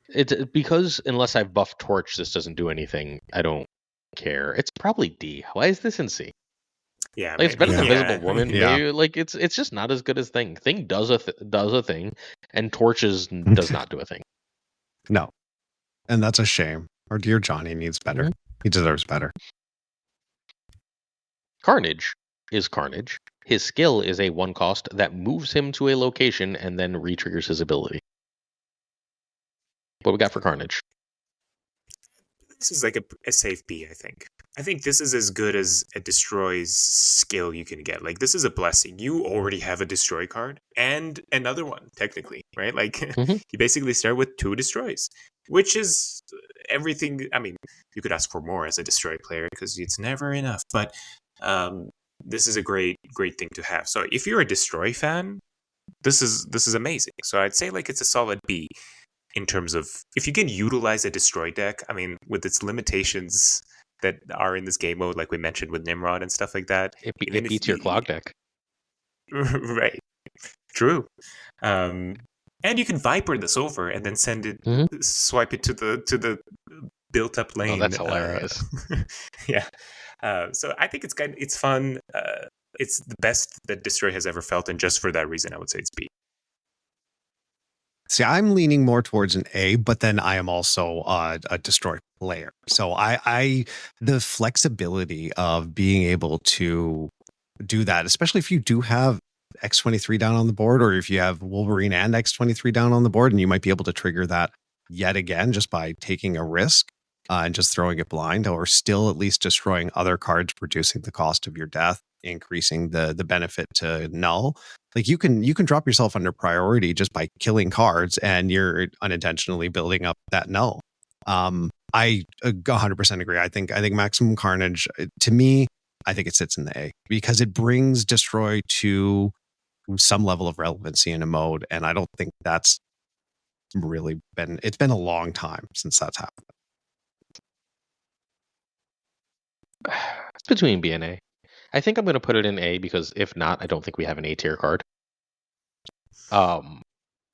it's because unless I've buffed Torch, this doesn't do anything. I don't care. It's probably D. Why is this in C? Yeah, like, it's better than Invisible yeah. Woman. Yeah. Maybe like it's just not as good as Thing. Thing does a thing, and Torches does not do a thing. No, and that's a shame. Our dear Johnny needs better. He deserves better. Carnage is Carnage. His skill is a 1 cost that moves him to a location and then re-triggers his ability. What we got for Carnage? This is like a safe B, I think. I think this is as good as a Destroy's skill you can get. Like, this is a blessing. You already have a Destroy card and another one, technically, right? Like, you basically start with 2 Destroys, which is everything. I mean, you could ask for more as a Destroy player because it's never enough, but this is a great thing to have. So if you're a Destroy fan, this is amazing. So I'd say like it's a solid B. In terms of if you can utilize a Destroy deck, I mean, with its limitations that are in this game mode, like we mentioned with Nimrod and stuff like that, it beats your Clog deck. Right. True. And you can Viper this over and then send it, swipe it to the built up lane. Oh, that's hilarious. Yeah. So I think it's fun. It's the best that Destroy has ever felt, and just for that reason, I would say it's B. See, I'm leaning more towards an A, but then I am also a Destroy player. So I the flexibility of being able to do that, especially if you do have X23 down on the board, or if you have Wolverine and X23 down on the board, and you might be able to trigger that yet again just by taking a risk and just throwing it blind, or still at least destroying other cards, reducing the cost of your death, increasing the benefit to null. Like you can drop yourself under priority just by killing cards, and you're unintentionally building up that null. I 100% agree. I think Maximum Carnage, to me, I think it sits in the A because it brings Destroy to some level of relevancy in a mode, and I don't think that's really been. It's been a long time since that's happened. It's between B and A. I think I'm going to put it in A because if not, I don't think we have an A tier card.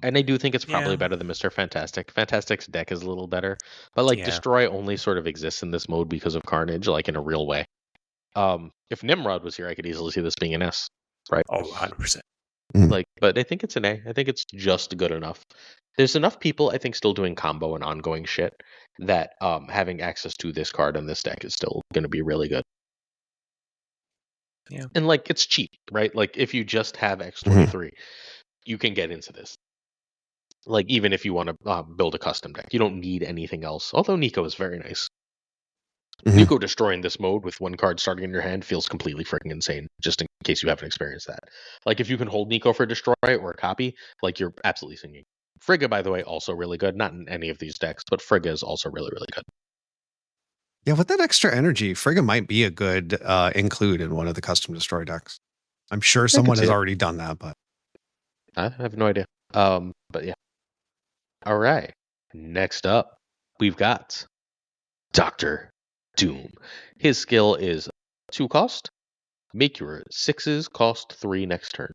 And I do think it's probably better than Mr. Fantastic. Fantastic's deck is a little better, but like Destroy only sort of exists in this mode because of Carnage, like in a real way. If Nimrod was here, I could easily see this being an S, right? Oh, 100%. Like, but I think it's an A. I think it's just good enough. There's enough people, I think, still doing combo and ongoing shit that having access to this card and this deck is still going to be really good. Yeah. And like, it's cheap, right? Like, if you just have X23, you can get into this. Like, even if you want to build a custom deck, you don't need anything else. Although Nico is very nice. Nico destroying this mode with one card starting in your hand feels completely freaking insane, just in case you haven't experienced that. Like, if you can hold Nico for Destroy or a copy, like, you're absolutely singing. Frigga, by the way, also really good. Not in any of these decks, but Frigga is also really, really good. Yeah, with that extra energy, Frigga might be a good include in one of the custom Destroy decks. I'm sure someone has already done that, but I have no idea. But yeah. All right. Next up, we've got Dr. Doom. His skill is 2 cost. Make your 6s cost 3 next turn.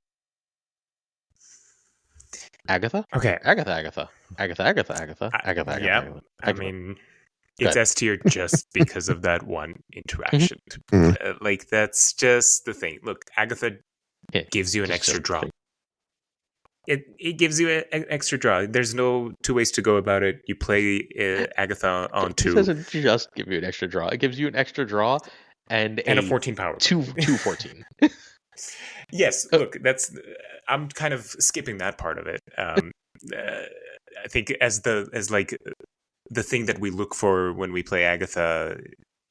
Agatha? Okay. Agatha. Yeah. I mean, it's S tier just because of that one interaction. Like, that's just the thing. Look, Agatha gives you an extra draw. It gives you an extra draw. There's no two ways to go about it. You play Agatha on 2. It doesn't just give you an extra draw. It gives you an extra draw and a 14 power. 2/14. Yes, look, that's. I'm kind of skipping that part of it. I think as the thing that we look for when we play Agatha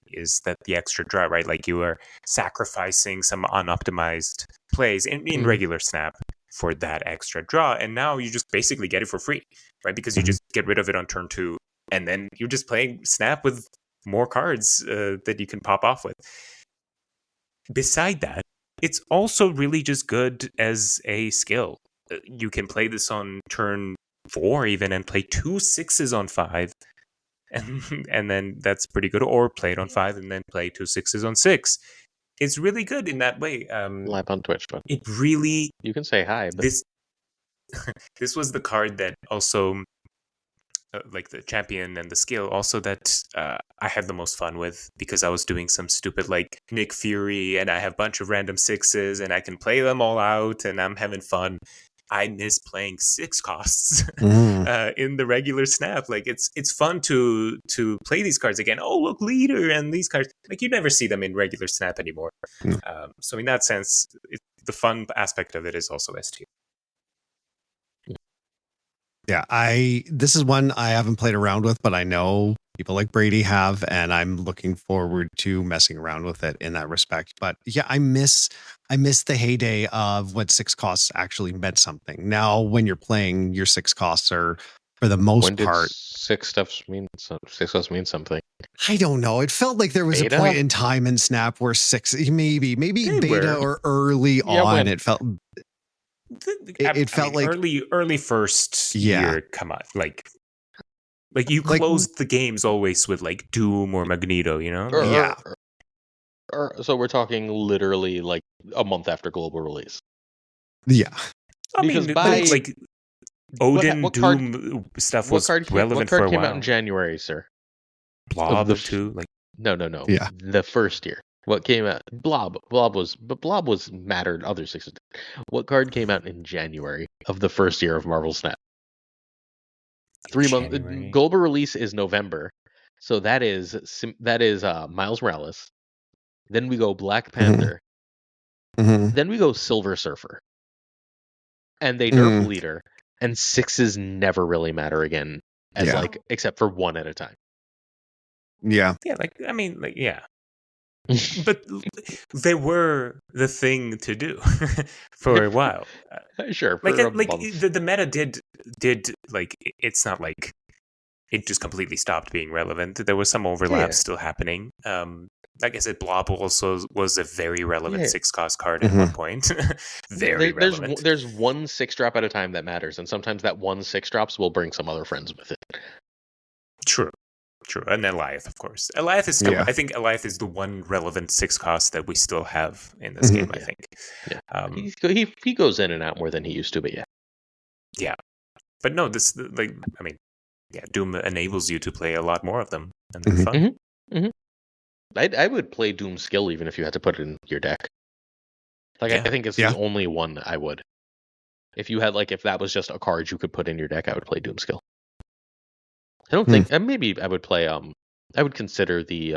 is that the extra draw, right? Like, you are sacrificing some unoptimized plays in regular Snap for that extra draw, and now you just basically get it for free, right? Because you just get rid of it on turn 2, and then you're just playing Snap with more cards that you can pop off with. Beside that, it's also really just good as a skill. You can play this on turn 4 even and play 2 6s on 5, and then that's pretty good. Or play it on 5 and then play 2 6s on 6. It's really good in that way. Live on Twitch, but it really. You can say hi. But this was the card that also, like the champion and the skill, also that I had the most fun with, because I was doing some stupid like Nick Fury, and I have a bunch of random 6s, and I can play them all out, and I'm having fun. I miss playing 6 costs in the regular Snap. Like, it's fun to play these cards again. Oh, look, leader, and these cards, like, you never see them in regular Snap anymore. So in that sense, the fun aspect of it is also S tier. Yeah, this is one I haven't played around with, but I know people like Brady have, and I'm looking forward to messing around with it in that respect. But yeah, I miss the heyday of what 6 costs actually meant something. Now, when you're playing, your 6 costs are, for the most part, 6 stuffs mean 6 costs mean something. I don't know. It felt like there was a point in time in Snap where 6, maybe beta or early on, it felt. It felt like early first year. Come on, like you closed the games always with like Doom or Magneto, you know? So we're talking literally like a month after global release. Yeah, I mean, like Odin Doom stuff was relevant for a while. What card came out in January, sir? Blob 2, like no. Yeah, the first year. What came out? Blob was mattered. Other 6s. What card came out in January of the first year of Marvel Snap? 3 months. Global release is November, so that is Miles Morales. Then we go Black Panther. Then we go Silver Surfer. and they nerf leader, and 6s never really matter again, as like except for one at a time. Yeah. Yeah, yeah. But they were the thing to do for a while. Sure, for Like a like month. the meta did like it's not like it just completely stopped being relevant. There was some overlap still happening. Like I said, Blob also was a very relevant 6-cost card at one point. Very relevant. There's one 6-drop at a time that matters, and sometimes that one 6-drops will bring some other friends with it. True. And Eliath, of course. Eliath is still. I think Eliath is the one relevant 6-cost that we still have in this game. I think. Yeah. He goes in and out more than he used to, but yeah. Yeah, but no, Doom enables you to play a lot more of them, and they're fun. I would play Doom skill even if you had to put it in your deck. Like I think it's the only one I would. If you had if that was just a card you could put in your deck, I would play Doom skill. I don't think maybe I would play I would consider the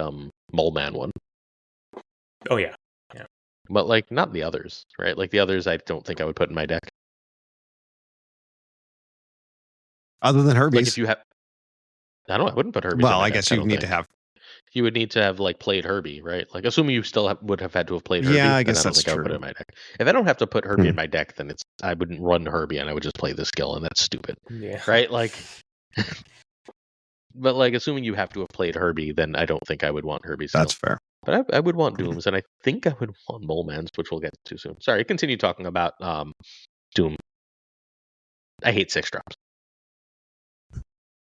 Moleman one. Oh yeah. But not the others, right? Like the others I don't think I would put in my deck. Other than Herby's. Like if you have I wouldn't put Herby. Well, I guess you need to have. You would need to have played Herby, right? Like assuming you still would have had to have played Herby. Yeah, I guess that's true. I would put it in my deck. If I don't have to put Herby in my deck, then I wouldn't run Herby and I would just play the skill, and that's stupid. Yeah. Right? But assuming you have to have played Herby, then I don't think I would want Herby's skill. That's fair. But I would want Dooms, and I think I would want Moleman's, which we'll get to soon. Sorry, continue talking about Doom. I hate 6-drops.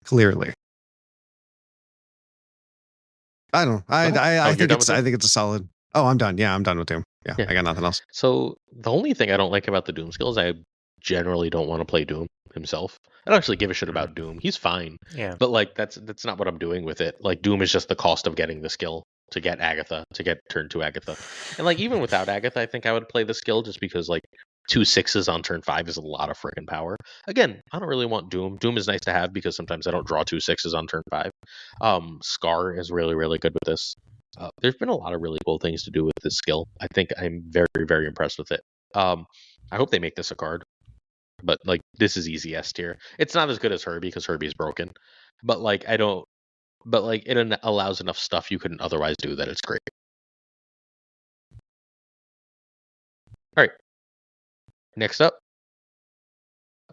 Clearly. I don't. I think it's a solid. Oh, I'm done. Yeah, I'm done with Doom. Yeah, I got nothing else. So the only thing I don't like about the Doom skills, I generally don't want to play Doom himself. I don't actually give a shit about Doom. He's fine. Yeah. But that's not what I'm doing with it. Doom is just the cost of getting the skill to get Agatha, to get turn 2 Agatha. And even without Agatha, I think I would play the skill just because 2 6s on turn 5 is a lot of freaking power. Again, I don't really want Doom. Doom is nice to have because sometimes I don't draw 2 6s on turn 5. Scar is really, really good with this. There's been a lot of really cool things to do with this skill. I think I'm very, very impressed with it. I hope they make this a card. But this is easy S tier. It's not as good as Herby because Herby's broken. But I don't. But it allows enough stuff you couldn't otherwise do that it's great. All right. Next up,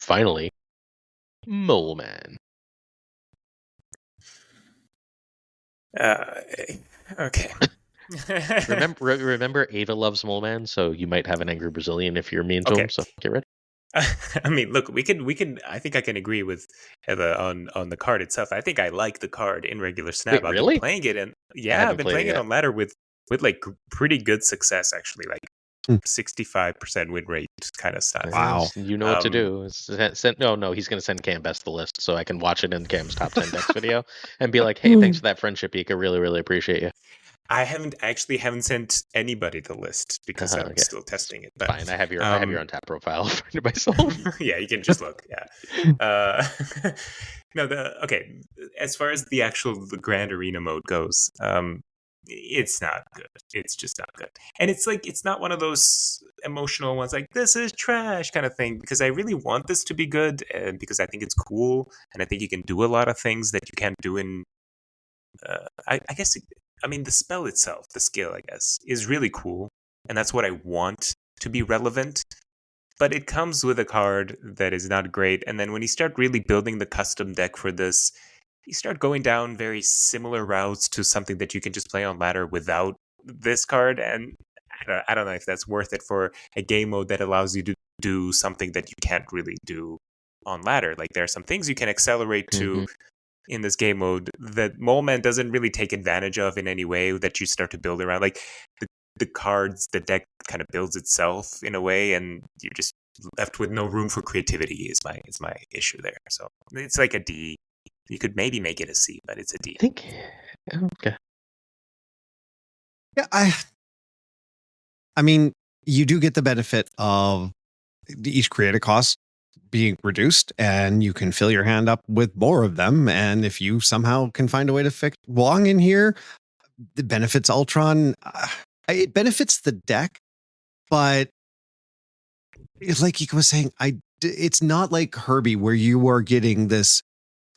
finally, Moleman. Okay. remember Ava loves Moleman, so you might have an angry Brazilian if you're mean to him. So get ready. I mean, look, we can. I think I can agree with Eva on the card itself. I think I like the card in regular Snap. Wait, really? I've been playing it, and I've been playing it on ladder with pretty good success actually. 65% win rate kind of stuff. Wow. You know what to do. No, he's going to send Cam Best the list so I can watch it in Cam's top 10 decks video and be like, hey, thanks for that friendship, Ika. Really, really appreciate you. I haven't sent anybody the list because I'm still testing it. But, fine, I have your on-tap profile for myself. Yeah, you can just look. Yeah. Okay. As far as the Grand Arena mode goes, it's not good. It's just not good. And it's not one of those emotional ones like this is trash kind of thing, because I really want this to be good, and because I think it's cool, and I think you can do a lot of things that you can't do in I guess the spell itself, the skill, I guess, is really cool, and that's what I want to be relevant. But it comes with a card that is not great, and then when you start really building the custom deck for this, you start going down very similar routes to something that you can just play on ladder without this card, and I don't know if that's worth it for a game mode that allows you to do something that you can't really do on ladder. There are some things you can accelerate to in this game mode that Moleman doesn't really take advantage of in any way, that you start to build around. The cards, the deck kind of builds itself in a way, and you're just left with no room for creativity is my issue there. So it's like a D. You could maybe make it a C, but it's a D. Okay. Yeah, I mean, you do get the benefit of each creative cost being reduced, and you can fill your hand up with more of them. And if you somehow can find a way to fit Wong in here, it benefits Ultron. It benefits the deck, but like Ika was saying, I it's not like Herby where you are getting this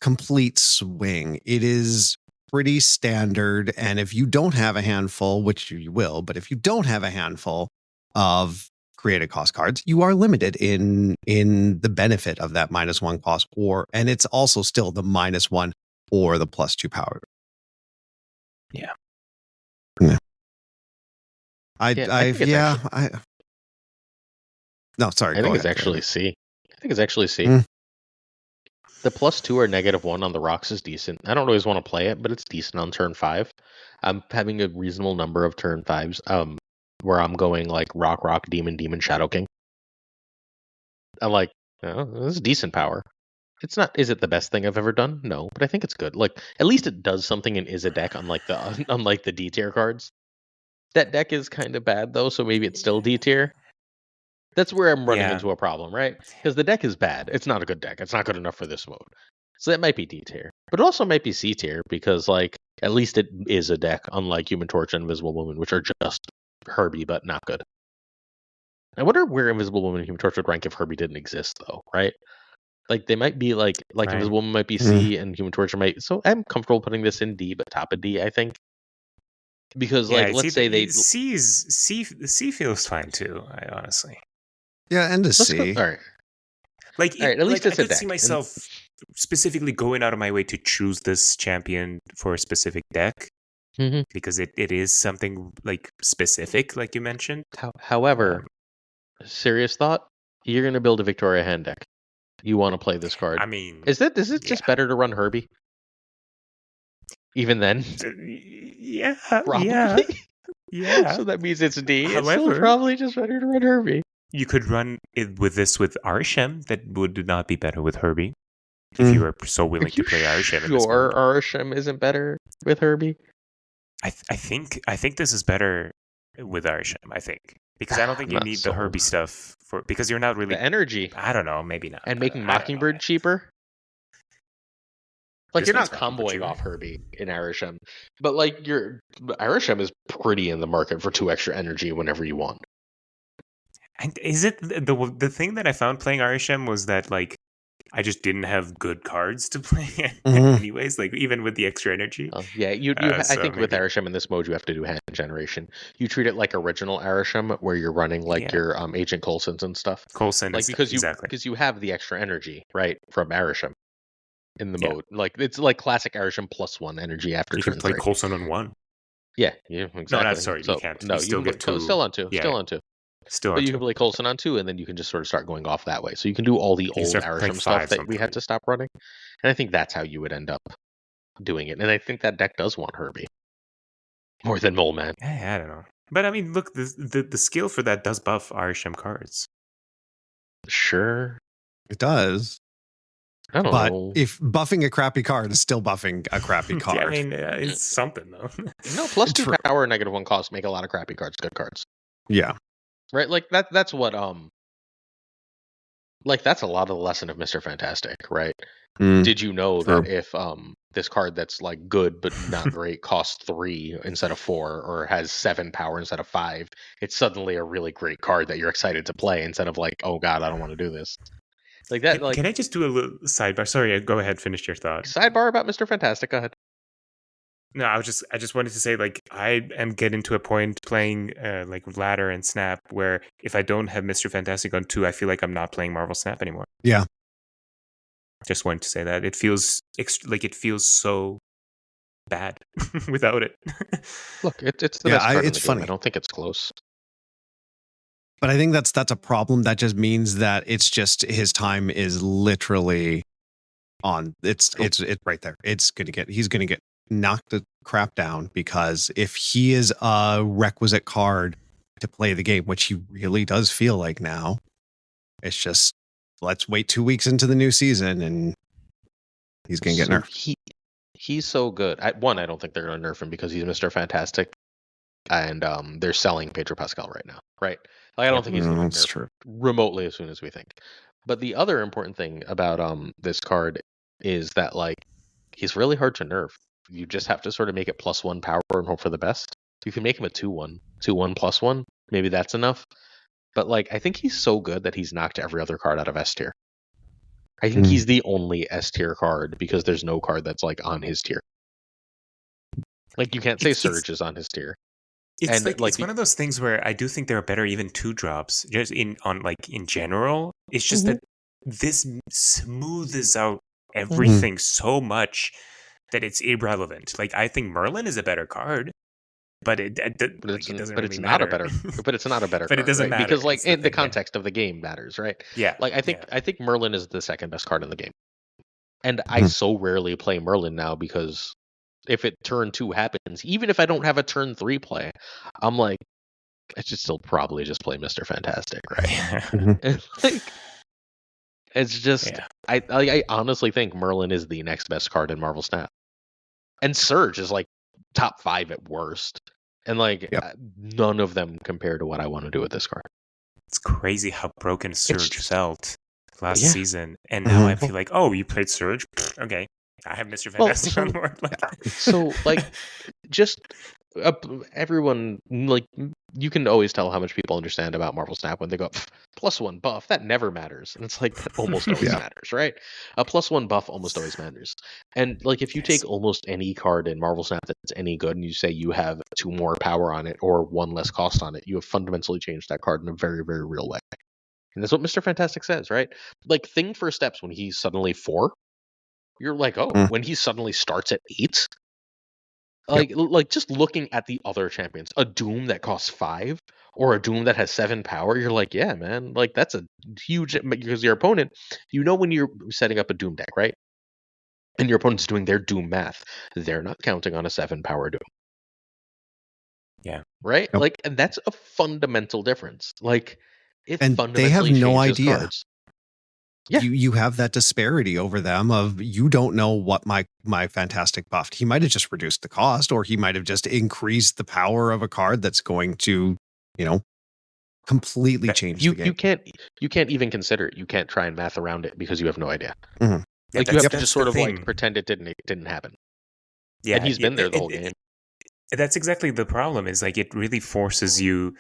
complete swing. It is pretty standard. And if you don't have a handful, which you will, but if you don't have a handful of created cost cards, you are limited in the benefit of that -1 cost, and it's also still the -1 or the +2 power. Yeah. No, sorry. I go think it's ahead. actually C. I think it's actually C. Mm. The +2 or -1 on the rocks is decent. I don't always want to play it, but it's decent on turn 5. I'm having a reasonable number of turn 5s where I'm going like rock, demon, shadow king. I'm like, oh, this is decent power. It's not. Is it the best thing I've ever done? No, but I think it's good. Like at least it does something and is a deck, unlike the D tier cards. That deck is kind of bad though, so maybe it's still D tier. That's where I'm running into a problem, right? Because the deck is bad. It's not a good deck. It's not good enough for this mode. So that might be D tier. But it also might be C tier because, like, at least it is a deck, unlike Human Torch and Invisible Woman, which are just Herby, but not good. I wonder where Invisible Woman and Human Torch would rank if Herby didn't exist, though, right? Like, they might be, like Right. Invisible Woman might be C and Human Torch might... So I'm comfortable putting this in D, but top of D, I think. Because, like, let's say they... C feels fine, too, honestly. Yeah, and a C. All right. Like, all right, at least like it's I a could deck. see myself specifically going out of my way to choose this champion for a specific deck because it is something like specific, like you mentioned. However, serious thought, you're going to build a Victoria hand deck. You want to play this card. I mean, is it just better to run Herby? Even then? Yeah. Probably. Yeah. So that means it's D. However, it's still probably just better to run Herby. You could run it with Arishem. That would not be better with Herby. If you were so willing to play Arishem in this mode. Arishem isn't better with Herby? I think this is better with Arishem, I think. Because I don't think you need the Herby stuff because you're not really the energy. I don't know, maybe not. And making Mockingbird cheaper? Like, This you're not makes comboing off Herby in Arishem. But like your Arishem is pretty in the market for 2 extra energy whenever you want. And is it the thing that I found playing Arishem was that, like, I just didn't have good cards to play anyways, like even with the extra energy. Yeah, I think with Arishem in this mode, you have to do hand generation. You treat it like original Arishem, where you're running like your Ancient Coulsons and stuff. Because you have the extra energy, right, from Arishem in the mode. Like, it's like classic Arishem +1 energy after you turn can play 3. Coulson on 1. Yeah, exactly. No, not sorry, you can't. No, you still get 2. Still on 2. Yeah. Still on 2. Still, but you can play Coulson on 2, and then you can just sort of start going off that way. So you can do all the old Arishem stuff that we had to stop running. And I think that's how you would end up doing it. And I think that deck does want Herby more than Moleman. I don't know. But I mean, look, the skill for that does buff Arishem cards. Sure. It does. I don't know. But if buffing a crappy card is still buffing a crappy card. Yeah, I mean, it's something, though. No, +2 power and -1 cost make a lot of crappy cards good cards. Yeah. Right, like that's what like that's a lot of the lesson of Mr. Fantastic, right? Did you know that if this card that's like good but not great costs 3 instead of 4, or has 7 power instead of 5, it's suddenly a really great card that you're excited to play instead of like, oh god, I don't want to do this. Like that. Can I just do a little sidebar? Sorry, go ahead, finish your thought. Sidebar about Mr. Fantastic. Go ahead. No, I just wanted to say, like, I am getting to a point playing like Ladder and Snap where if I don't have Mr. Fantastic on 2, I feel like I'm not playing Marvel Snap anymore. Yeah. Just wanted to say that it feels so bad without it. Look, it's the best card it's in the funny. game. I don't think it's close. But I think that's a problem. That just means that it's just his time is literally on. It's right there. He's gonna get knocked the crap down because if he is a requisite card to play the game, which he really does feel like now, it's just let's wait 2 weeks into the new season and he's gonna get nerfed. He's so good. I don't think they're gonna nerf him because he's Mr. Fantastic, and they're selling Pedro Pascal right now, right? Like, I don't think he's going to nerf remotely as soon as we think. But the other important thing about this card is that, like, he's really hard to nerf. You just have to sort of make it +1 power and hope for the best. You can make him a 2/1 +1. Maybe that's enough. but like I think he's so good that he's knocked every other card out of S tier. I think he's the only S tier card because there's no card that's like on his tier. Like you can't say Surge is on his tier. It's And like it's one of those things where I do think there are better even 2-drops just in general. It's just that this smoothes out everything so much that it's irrelevant. Like I think Merlin is a better card, but it doesn't really matter. But it's not a better But card, it doesn't right? matter. Because like It's in the thing, context of the game matters, right? Yeah. Like I think Merlin is the second best card in the game. And I so rarely play Merlin now because if it turn 2 happens, even if I don't have a turn 3 play, I'm like, I should still probably just play Mr. Fantastic, right? And like, it's just, I honestly think Merlin is the next best card in Marvel Snap, and Surge is like top 5 at worst, and like none of them compare to what I want to do with this card. It's crazy how broken Surge felt last season, and now I feel like, oh, you played Surge? Okay, I have Mr. Fantastic on board. So like, just everyone, like, you can always tell how much people understand about Marvel Snap when they go +1 buff. That never matters, and it's like that almost always matters, right? A +1 buff almost always matters. And like, if you take almost any card in Marvel Snap that's any good, and you say you have 2 more power on it or 1 less cost on it, you have fundamentally changed that card in a very, very real way. And that's what Mr. Fantastic says, right? Like, Thing for Steps when he's suddenly 4, you're like, oh, when he suddenly starts at 8. Like just looking at the other champions, a Doom that costs 5 or a Doom that has 7 power, you're like, yeah, man, like that's a huge, because your opponent, when you're setting up a Doom deck, right? And your opponent's doing their Doom math, they're not counting on a 7 power Doom. Yeah. Right? Yep. Like, and that's a fundamental difference. Like, and they have no idea. Cards. Yeah. You have that disparity over them of you don't know what my Fantastic buffed. He might have just reduced the cost, or he might have just increased the power of a card that's going to, completely change the game. You can't even consider it. You can't try and math around it because you have no idea. Mm-hmm. Like you have to just sort of like pretend it didn't happen. Yeah, and he's been there the whole game. That's exactly the problem. Is like it really forces you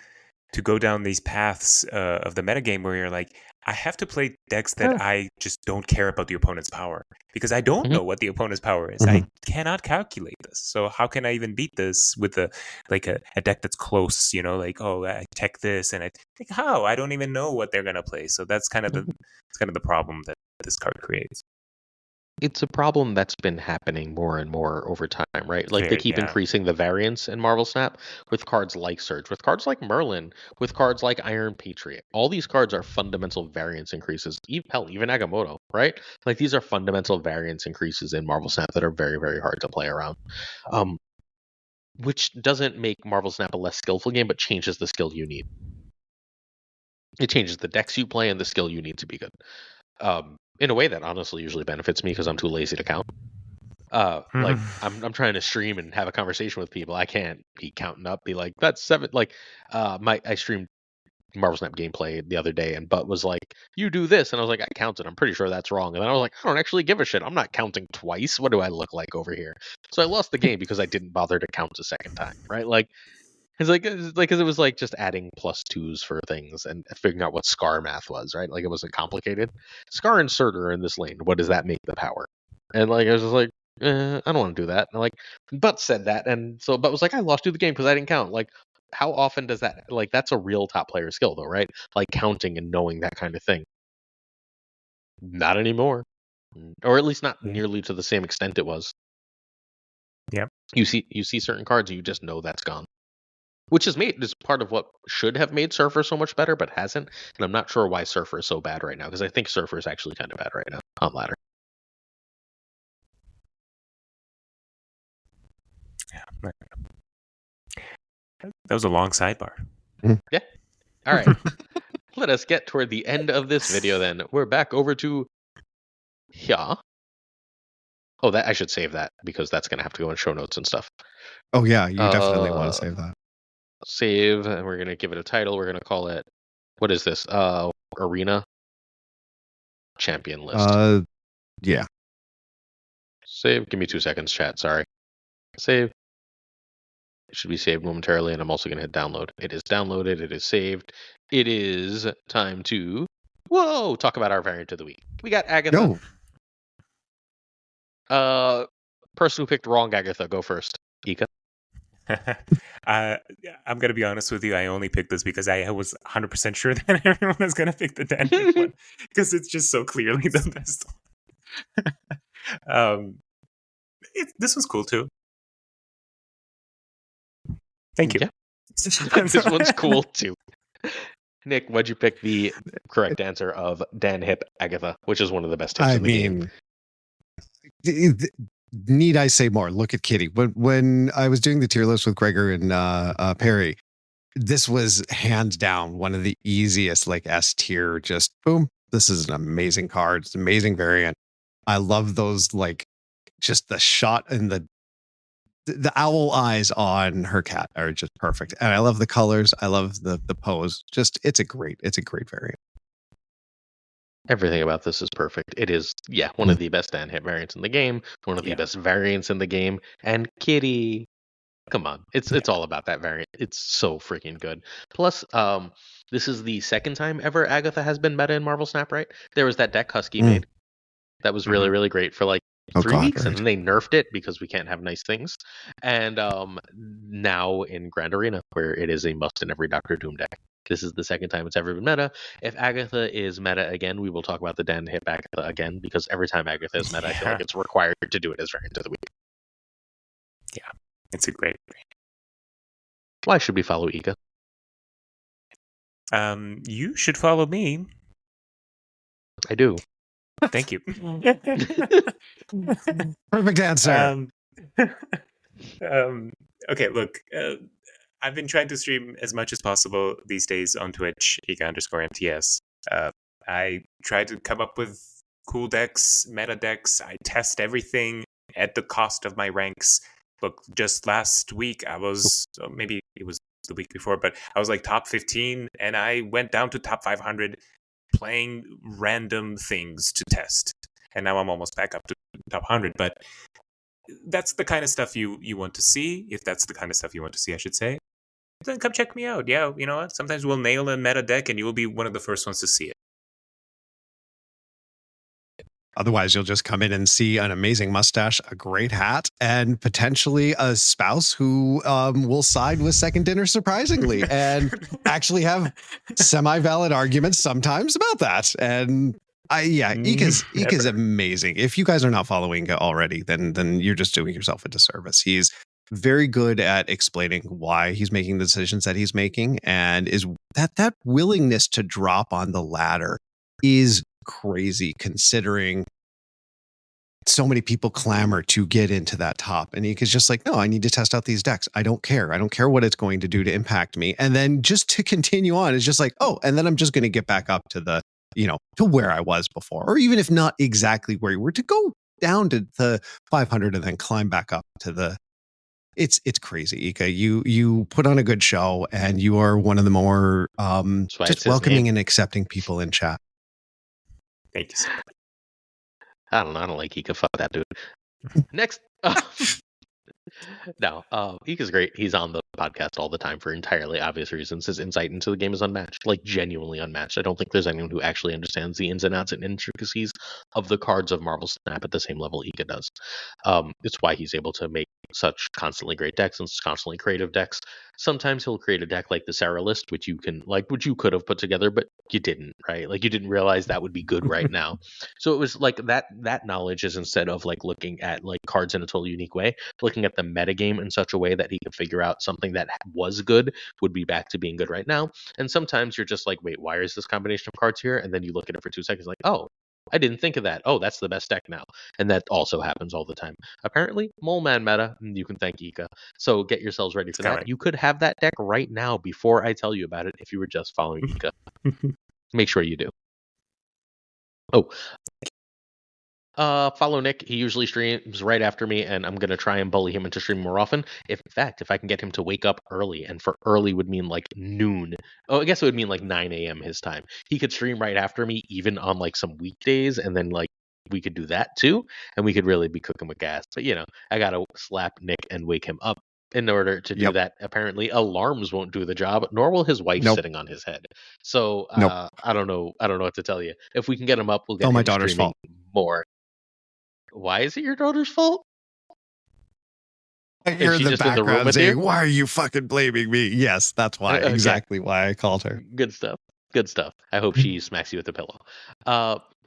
to go down these paths of the metagame where you're like, I have to play decks that I just don't care about the opponent's power because I don't know what the opponent's power is. I cannot calculate this. So how can I even beat this with a deck that's close? Like, oh, I tech this, and I think how I don't even know what they're gonna play. So that's kind of the problem that this card creates. It's a problem that's been happening more and more over time, right? Like they keep increasing the variance in Marvel Snap with cards like Surge, with cards like Merlin, with cards like Iron Patriot. All these cards are fundamental variance increases. Even Agamotto, right? Like these are fundamental variance increases in Marvel Snap that are very, very hard to play around. Which doesn't make Marvel Snap a less skillful game, but changes the skill you need. It changes the decks you play and the skill you need to be good. In a way that honestly usually benefits me because I'm too lazy to count. Like I'm trying to stream and have a conversation with people. I can't be counting up, be like, that's 7. Like, I streamed Marvel Snap gameplay the other day, and Butt was like, you do this, and I was like, I counted. I'm pretty sure that's wrong. And then I was like, I don't actually give a shit. I'm not counting twice. What do I look like over here? So I lost the game because I didn't bother to count a second time. Right? Like. It's because it was like just adding +2s for things and figuring out what Scar math was, right? Like it wasn't complicated. Scar and Surtur are in this lane. What does that make the power? And like I was just like, I don't want to do that. And like, Butt said that, and so Butt was like, I lost you the game because I didn't count. Like, how often does that? Like, that's a real top player skill, though, right? Like counting and knowing that kind of thing. Not anymore, or at least not nearly to the same extent it was. Yep. You see certain cards, and you just know that's gone. Which is part of what should have made Surfer so much better, but hasn't. And I'm not sure why Surfer is so bad right now, because I think Surfer is actually kind of bad right now on ladder. Yeah. That was a long sidebar. Yeah. All right. Let us get toward the end of this video then. We're back over to yeah. Oh, that I should save that because that's going to have to go in show notes and stuff. Oh, yeah. You definitely want to save that. Save, and we're going to give it a title. We're going to call it, what is this? Arena Champion List. Yeah. Save. Give me 2 seconds, chat. Sorry. Save. should be saved momentarily, and I'm also going to hit download. It is downloaded. It is saved. It is time to talk about our variant of the week. We got Agatha. No. Person who picked wrong Agatha, go first. Ika. I'm going to be honest with you. I only picked this because I was 100% sure that everyone was going to pick the Danny one because it's just so clearly the best one. This was cool too. Thank you. Yeah. This one's cool too. Nick, why'd you pick the correct answer of Dan Hip Agatha, which is one of the best tips in the game? Need I say more? Look at Kitty. When I was doing the tier list with Gregor and Perry, this was hands down one of the easiest, like S tier. Just boom. This is an amazing card. It's an amazing variant. I love those, like, just the shot and the owl eyes on her cat are just perfect. And I love the colors. I love the pose. Just it's a great variant. Everything about this is perfect. It is, one of the best Dan Hip variants in the game, one of the best variants in the game, and Kitty. Come on. It's all about that variant. It's so freaking good. Plus, this is the second time ever Agatha has been meta in Marvel Snap, right? There was that deck Husky made. That was really, really great for like 3 weeks, right. and then they nerfed it because we can't have nice things. And now in Grand Arena, where it is a must in every Doctor Doom deck. This is the second time it's ever been meta. If Agatha is meta again, we will talk about the Dan Hip Agatha again, because every time Agatha is meta, I feel like it's required to do it as variant of the week. Yeah, it's a great variant. Why should we follow Ika? You should follow me. I do. Thank you. Perfect answer. Okay, look, I've been trying to stream as much as possible these days on Twitch, Ika_MTS. I try to come up with cool decks, meta decks. I test everything at the cost of my ranks. Look, just last week I was, maybe it was the week before, but I was like top 15, and I went down to top 500 playing random things to test. And now I'm almost back up to top 100, but that's the kind of stuff you want to see. If that's the kind of stuff you want to see, I should say, then come check me out. Yeah, you know what? Sometimes we'll nail a meta deck and you will be one of the first ones to see it. Otherwise, you'll just come in and see an amazing mustache, a great hat, and potentially a spouse who will side with Second Dinner, surprisingly, and actually have semi-valid arguments sometimes about that. And Ika's amazing. If you guys are not following Ika already, then you're just doing yourself a disservice. He's very good at explaining why he's making the decisions that he's making, and is that willingness to drop on the ladder is crazy, considering so many people clamor to get into that top. And Ika's just like, no, I need to test out these decks. I don't care what it's going to do to impact me. And then just to continue on, it's just like, oh, and then I'm just going to get back up to the, to where I was before, or even if not exactly where you were, to go down to the 500 and then climb back up to the. It's crazy, Ika. You put on a good show, and you are one of the more just welcoming and accepting people in chat. Thank you so much. I don't know. I don't like Ika. Fuck that dude. Next. No, Ika's great. He's on the podcast all the time for entirely obvious reasons. His insight into the game is unmatched, like genuinely unmatched. I don't think there's anyone who actually understands the ins and outs and intricacies of the cards of Marvel Snap at the same level Ika does. It's why he's able to make such constantly great decks and constantly creative decks. Sometimes he'll create a deck like the Sarah list, which you could have put together, but you didn't, right? Like, you didn't realize that would be good right now. So it was like that knowledge is, instead of like looking at like cards in a totally unique way, looking at the metagame in such a way that he could figure out something that was good would be back to being good right now. And sometimes you're just like, wait, why is this combination of cards here? And then you look at it for 2 seconds like, oh, I didn't think of that. Oh, that's the best deck now. And that also happens all the time. Apparently, Moleman meta, you can thank Ika. So get yourselves ready for that. Right. You could have that deck right now before I tell you about it if you were just following Ika. Make sure you do. Oh. Follow Nick. He usually streams right after me, and I'm going to try and bully him into streaming more often. In fact, if I can get him to wake up early, and for early would mean like noon. Oh, I guess it would mean like 9 a.m. his time. He could stream right after me, even on like some weekdays, and then like we could do that too, and we could really be cooking with gas. But I got to slap Nick and wake him up in order to do Yep. that. Apparently, alarms won't do the job, nor will his wife Nope. sitting on his head. So Nope. I don't know. I don't know what to tell you. If we can get him up, we'll It's get all my him daughter's streaming fault. more. Why is it your daughter's fault? You're Is she in the just in the room background with you? saying, "Why are you fucking blaming me?" Yes, that's why. Okay. Exactly why I called her. Good stuff. Good stuff. I hope she smacks you with a pillow.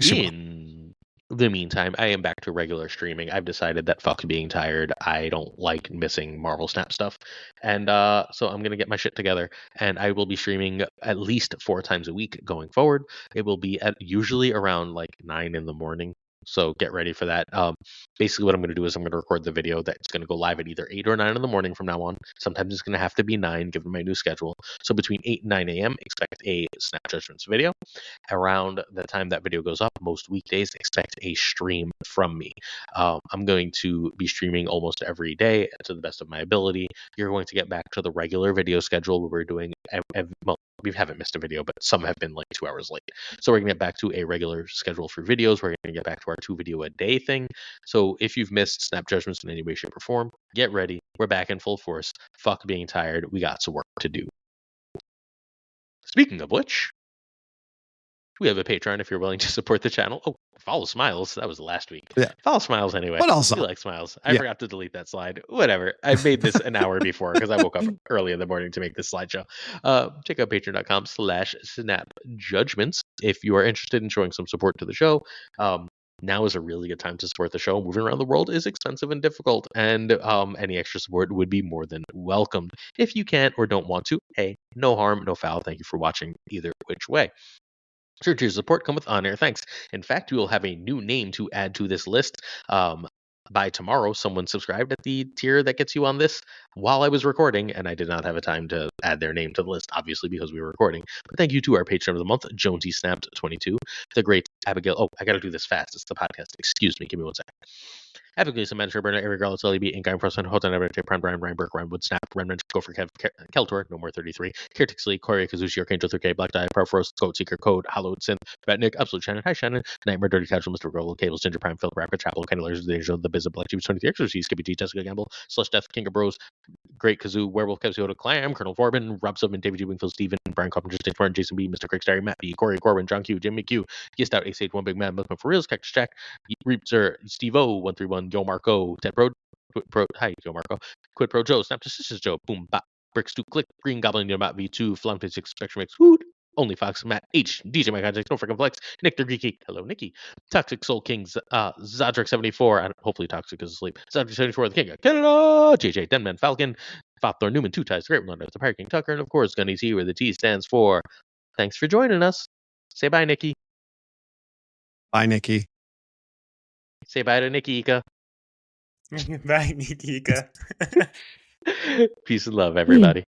She will. In the meantime, I am back to regular streaming. I've decided that fuck being tired. I don't like missing Marvel Snap stuff. And so I'm going to get my shit together. And I will be streaming at least 4 times a week going forward. It will be at usually around like 9 in the morning. So get ready for that. Basically, what I'm going to do is I'm going to record the video that's going to go live at either 8 or 9 in the morning from now on. Sometimes it's going to have to be 9 given my new schedule. So between 8 and 9 a.m., expect a Snap Judgments video. Around the time that video goes up, most weekdays, expect a stream from me. I'm going to be streaming almost every day to the best of my ability. You're going to get back to the regular video schedule where we're doing, well, we haven't missed a video, but some have been like 2 hours late. So we're going to get back to a regular schedule for videos. We're going to get back to our 2 video a day thing. So if you've missed Snap Judgments in any way, shape, or form, get ready. We're back in full force. Fuck being tired. We got some work to do. Speaking of which, we have a Patreon if you're willing to support the channel. Oh, follow Smiles. That was last week. Yeah. Follow Smiles anyway. What else? We like Smiles. I Yeah. forgot to delete that slide. Whatever. I made this an hour before because I woke up early in the morning to make this slideshow. Check out patreon.com/snapjudgments if you are interested in showing some support to the show. Now is a really good time to support the show. Moving around the world is expensive and difficult, and any extra support would be more than welcomed. If you can't or don't want to, hey, no harm, no foul. Thank you for watching either which way. Sure, tier support come with honor. Thanks. In fact, we will have a new name to add to this list. By tomorrow, someone subscribed at the tier that gets you on this while I was recording, and I did not have a time to add their name to the list, obviously, because we were recording. But thank you to our patron of the month, Jonesy Snapped 22, the great Abigail. Oh, I got to do this fast. It's the podcast. Excuse me. Give me 1 second. Abigail, Samantha, Burner, Eric, Garland, Sully, B, Ink, I'm Frozen, Hotan, Everett, Prime, Brian, Burke, Ryan, Wood, Snap, Renman, Gopher, Kev, Keltor, No More 33, Kertixley, Corey, Kazushi, Archangel 3K, Black Die, Profrost, Code Seeker, Code, Hallowed Synth, Batnik, Absolute Shannon, Hi Shannon, Nightmare, Dirty Casual, Mr. Grove, Cables, Ginger Prime, Phil, Rapper, Chapel, Kenny Lers, The Angel, The Biz of Black Jeeps 23, Exorcist, Skippy G, Jessica Gamble, Slush Death, King of Bros, Great Kazoo, Werewolf, Kevs, Yoda, Clam, Colonel Forbin, Rob Subman, David G. Wingfield, Steven, Brian Carpenter, Stage Martin, Jason B, Mr. Craig Starry, Matt B, Corey Corbin, John Q, Jimmy Q, Gist Out, Ace 8, One Big Man, Milkman for Reals, Cactus Jack, Reapser, Steve O, 131, Yo Marco, Ted Bro, hi, Joe Marco. Quid Pro Joe, Snap Decisions Joe, Boom Bop, Bricks 2 Click, Green Goblin, Bot V2, Flam 6, Spectrum X, Hood, Only Fox, Matt H, DJ My Context, No Freaking Flex, Nick the Geeky, hello Nikki, Toxic Soul Kings, Zadric 74, and hopefully Toxic is asleep, Zadric 74, the King of Canada, JJ Denman Falcon, Fopthor Newman, Two Ties, Great Wonder, the Pirate King Tucker, and of course Gunny's T, where the T stands for. Thanks for joining us. Say bye, Nikki. Bye, Nikki. Say bye to Nikki, Ika. Bye, Nikki. Peace and love, everybody.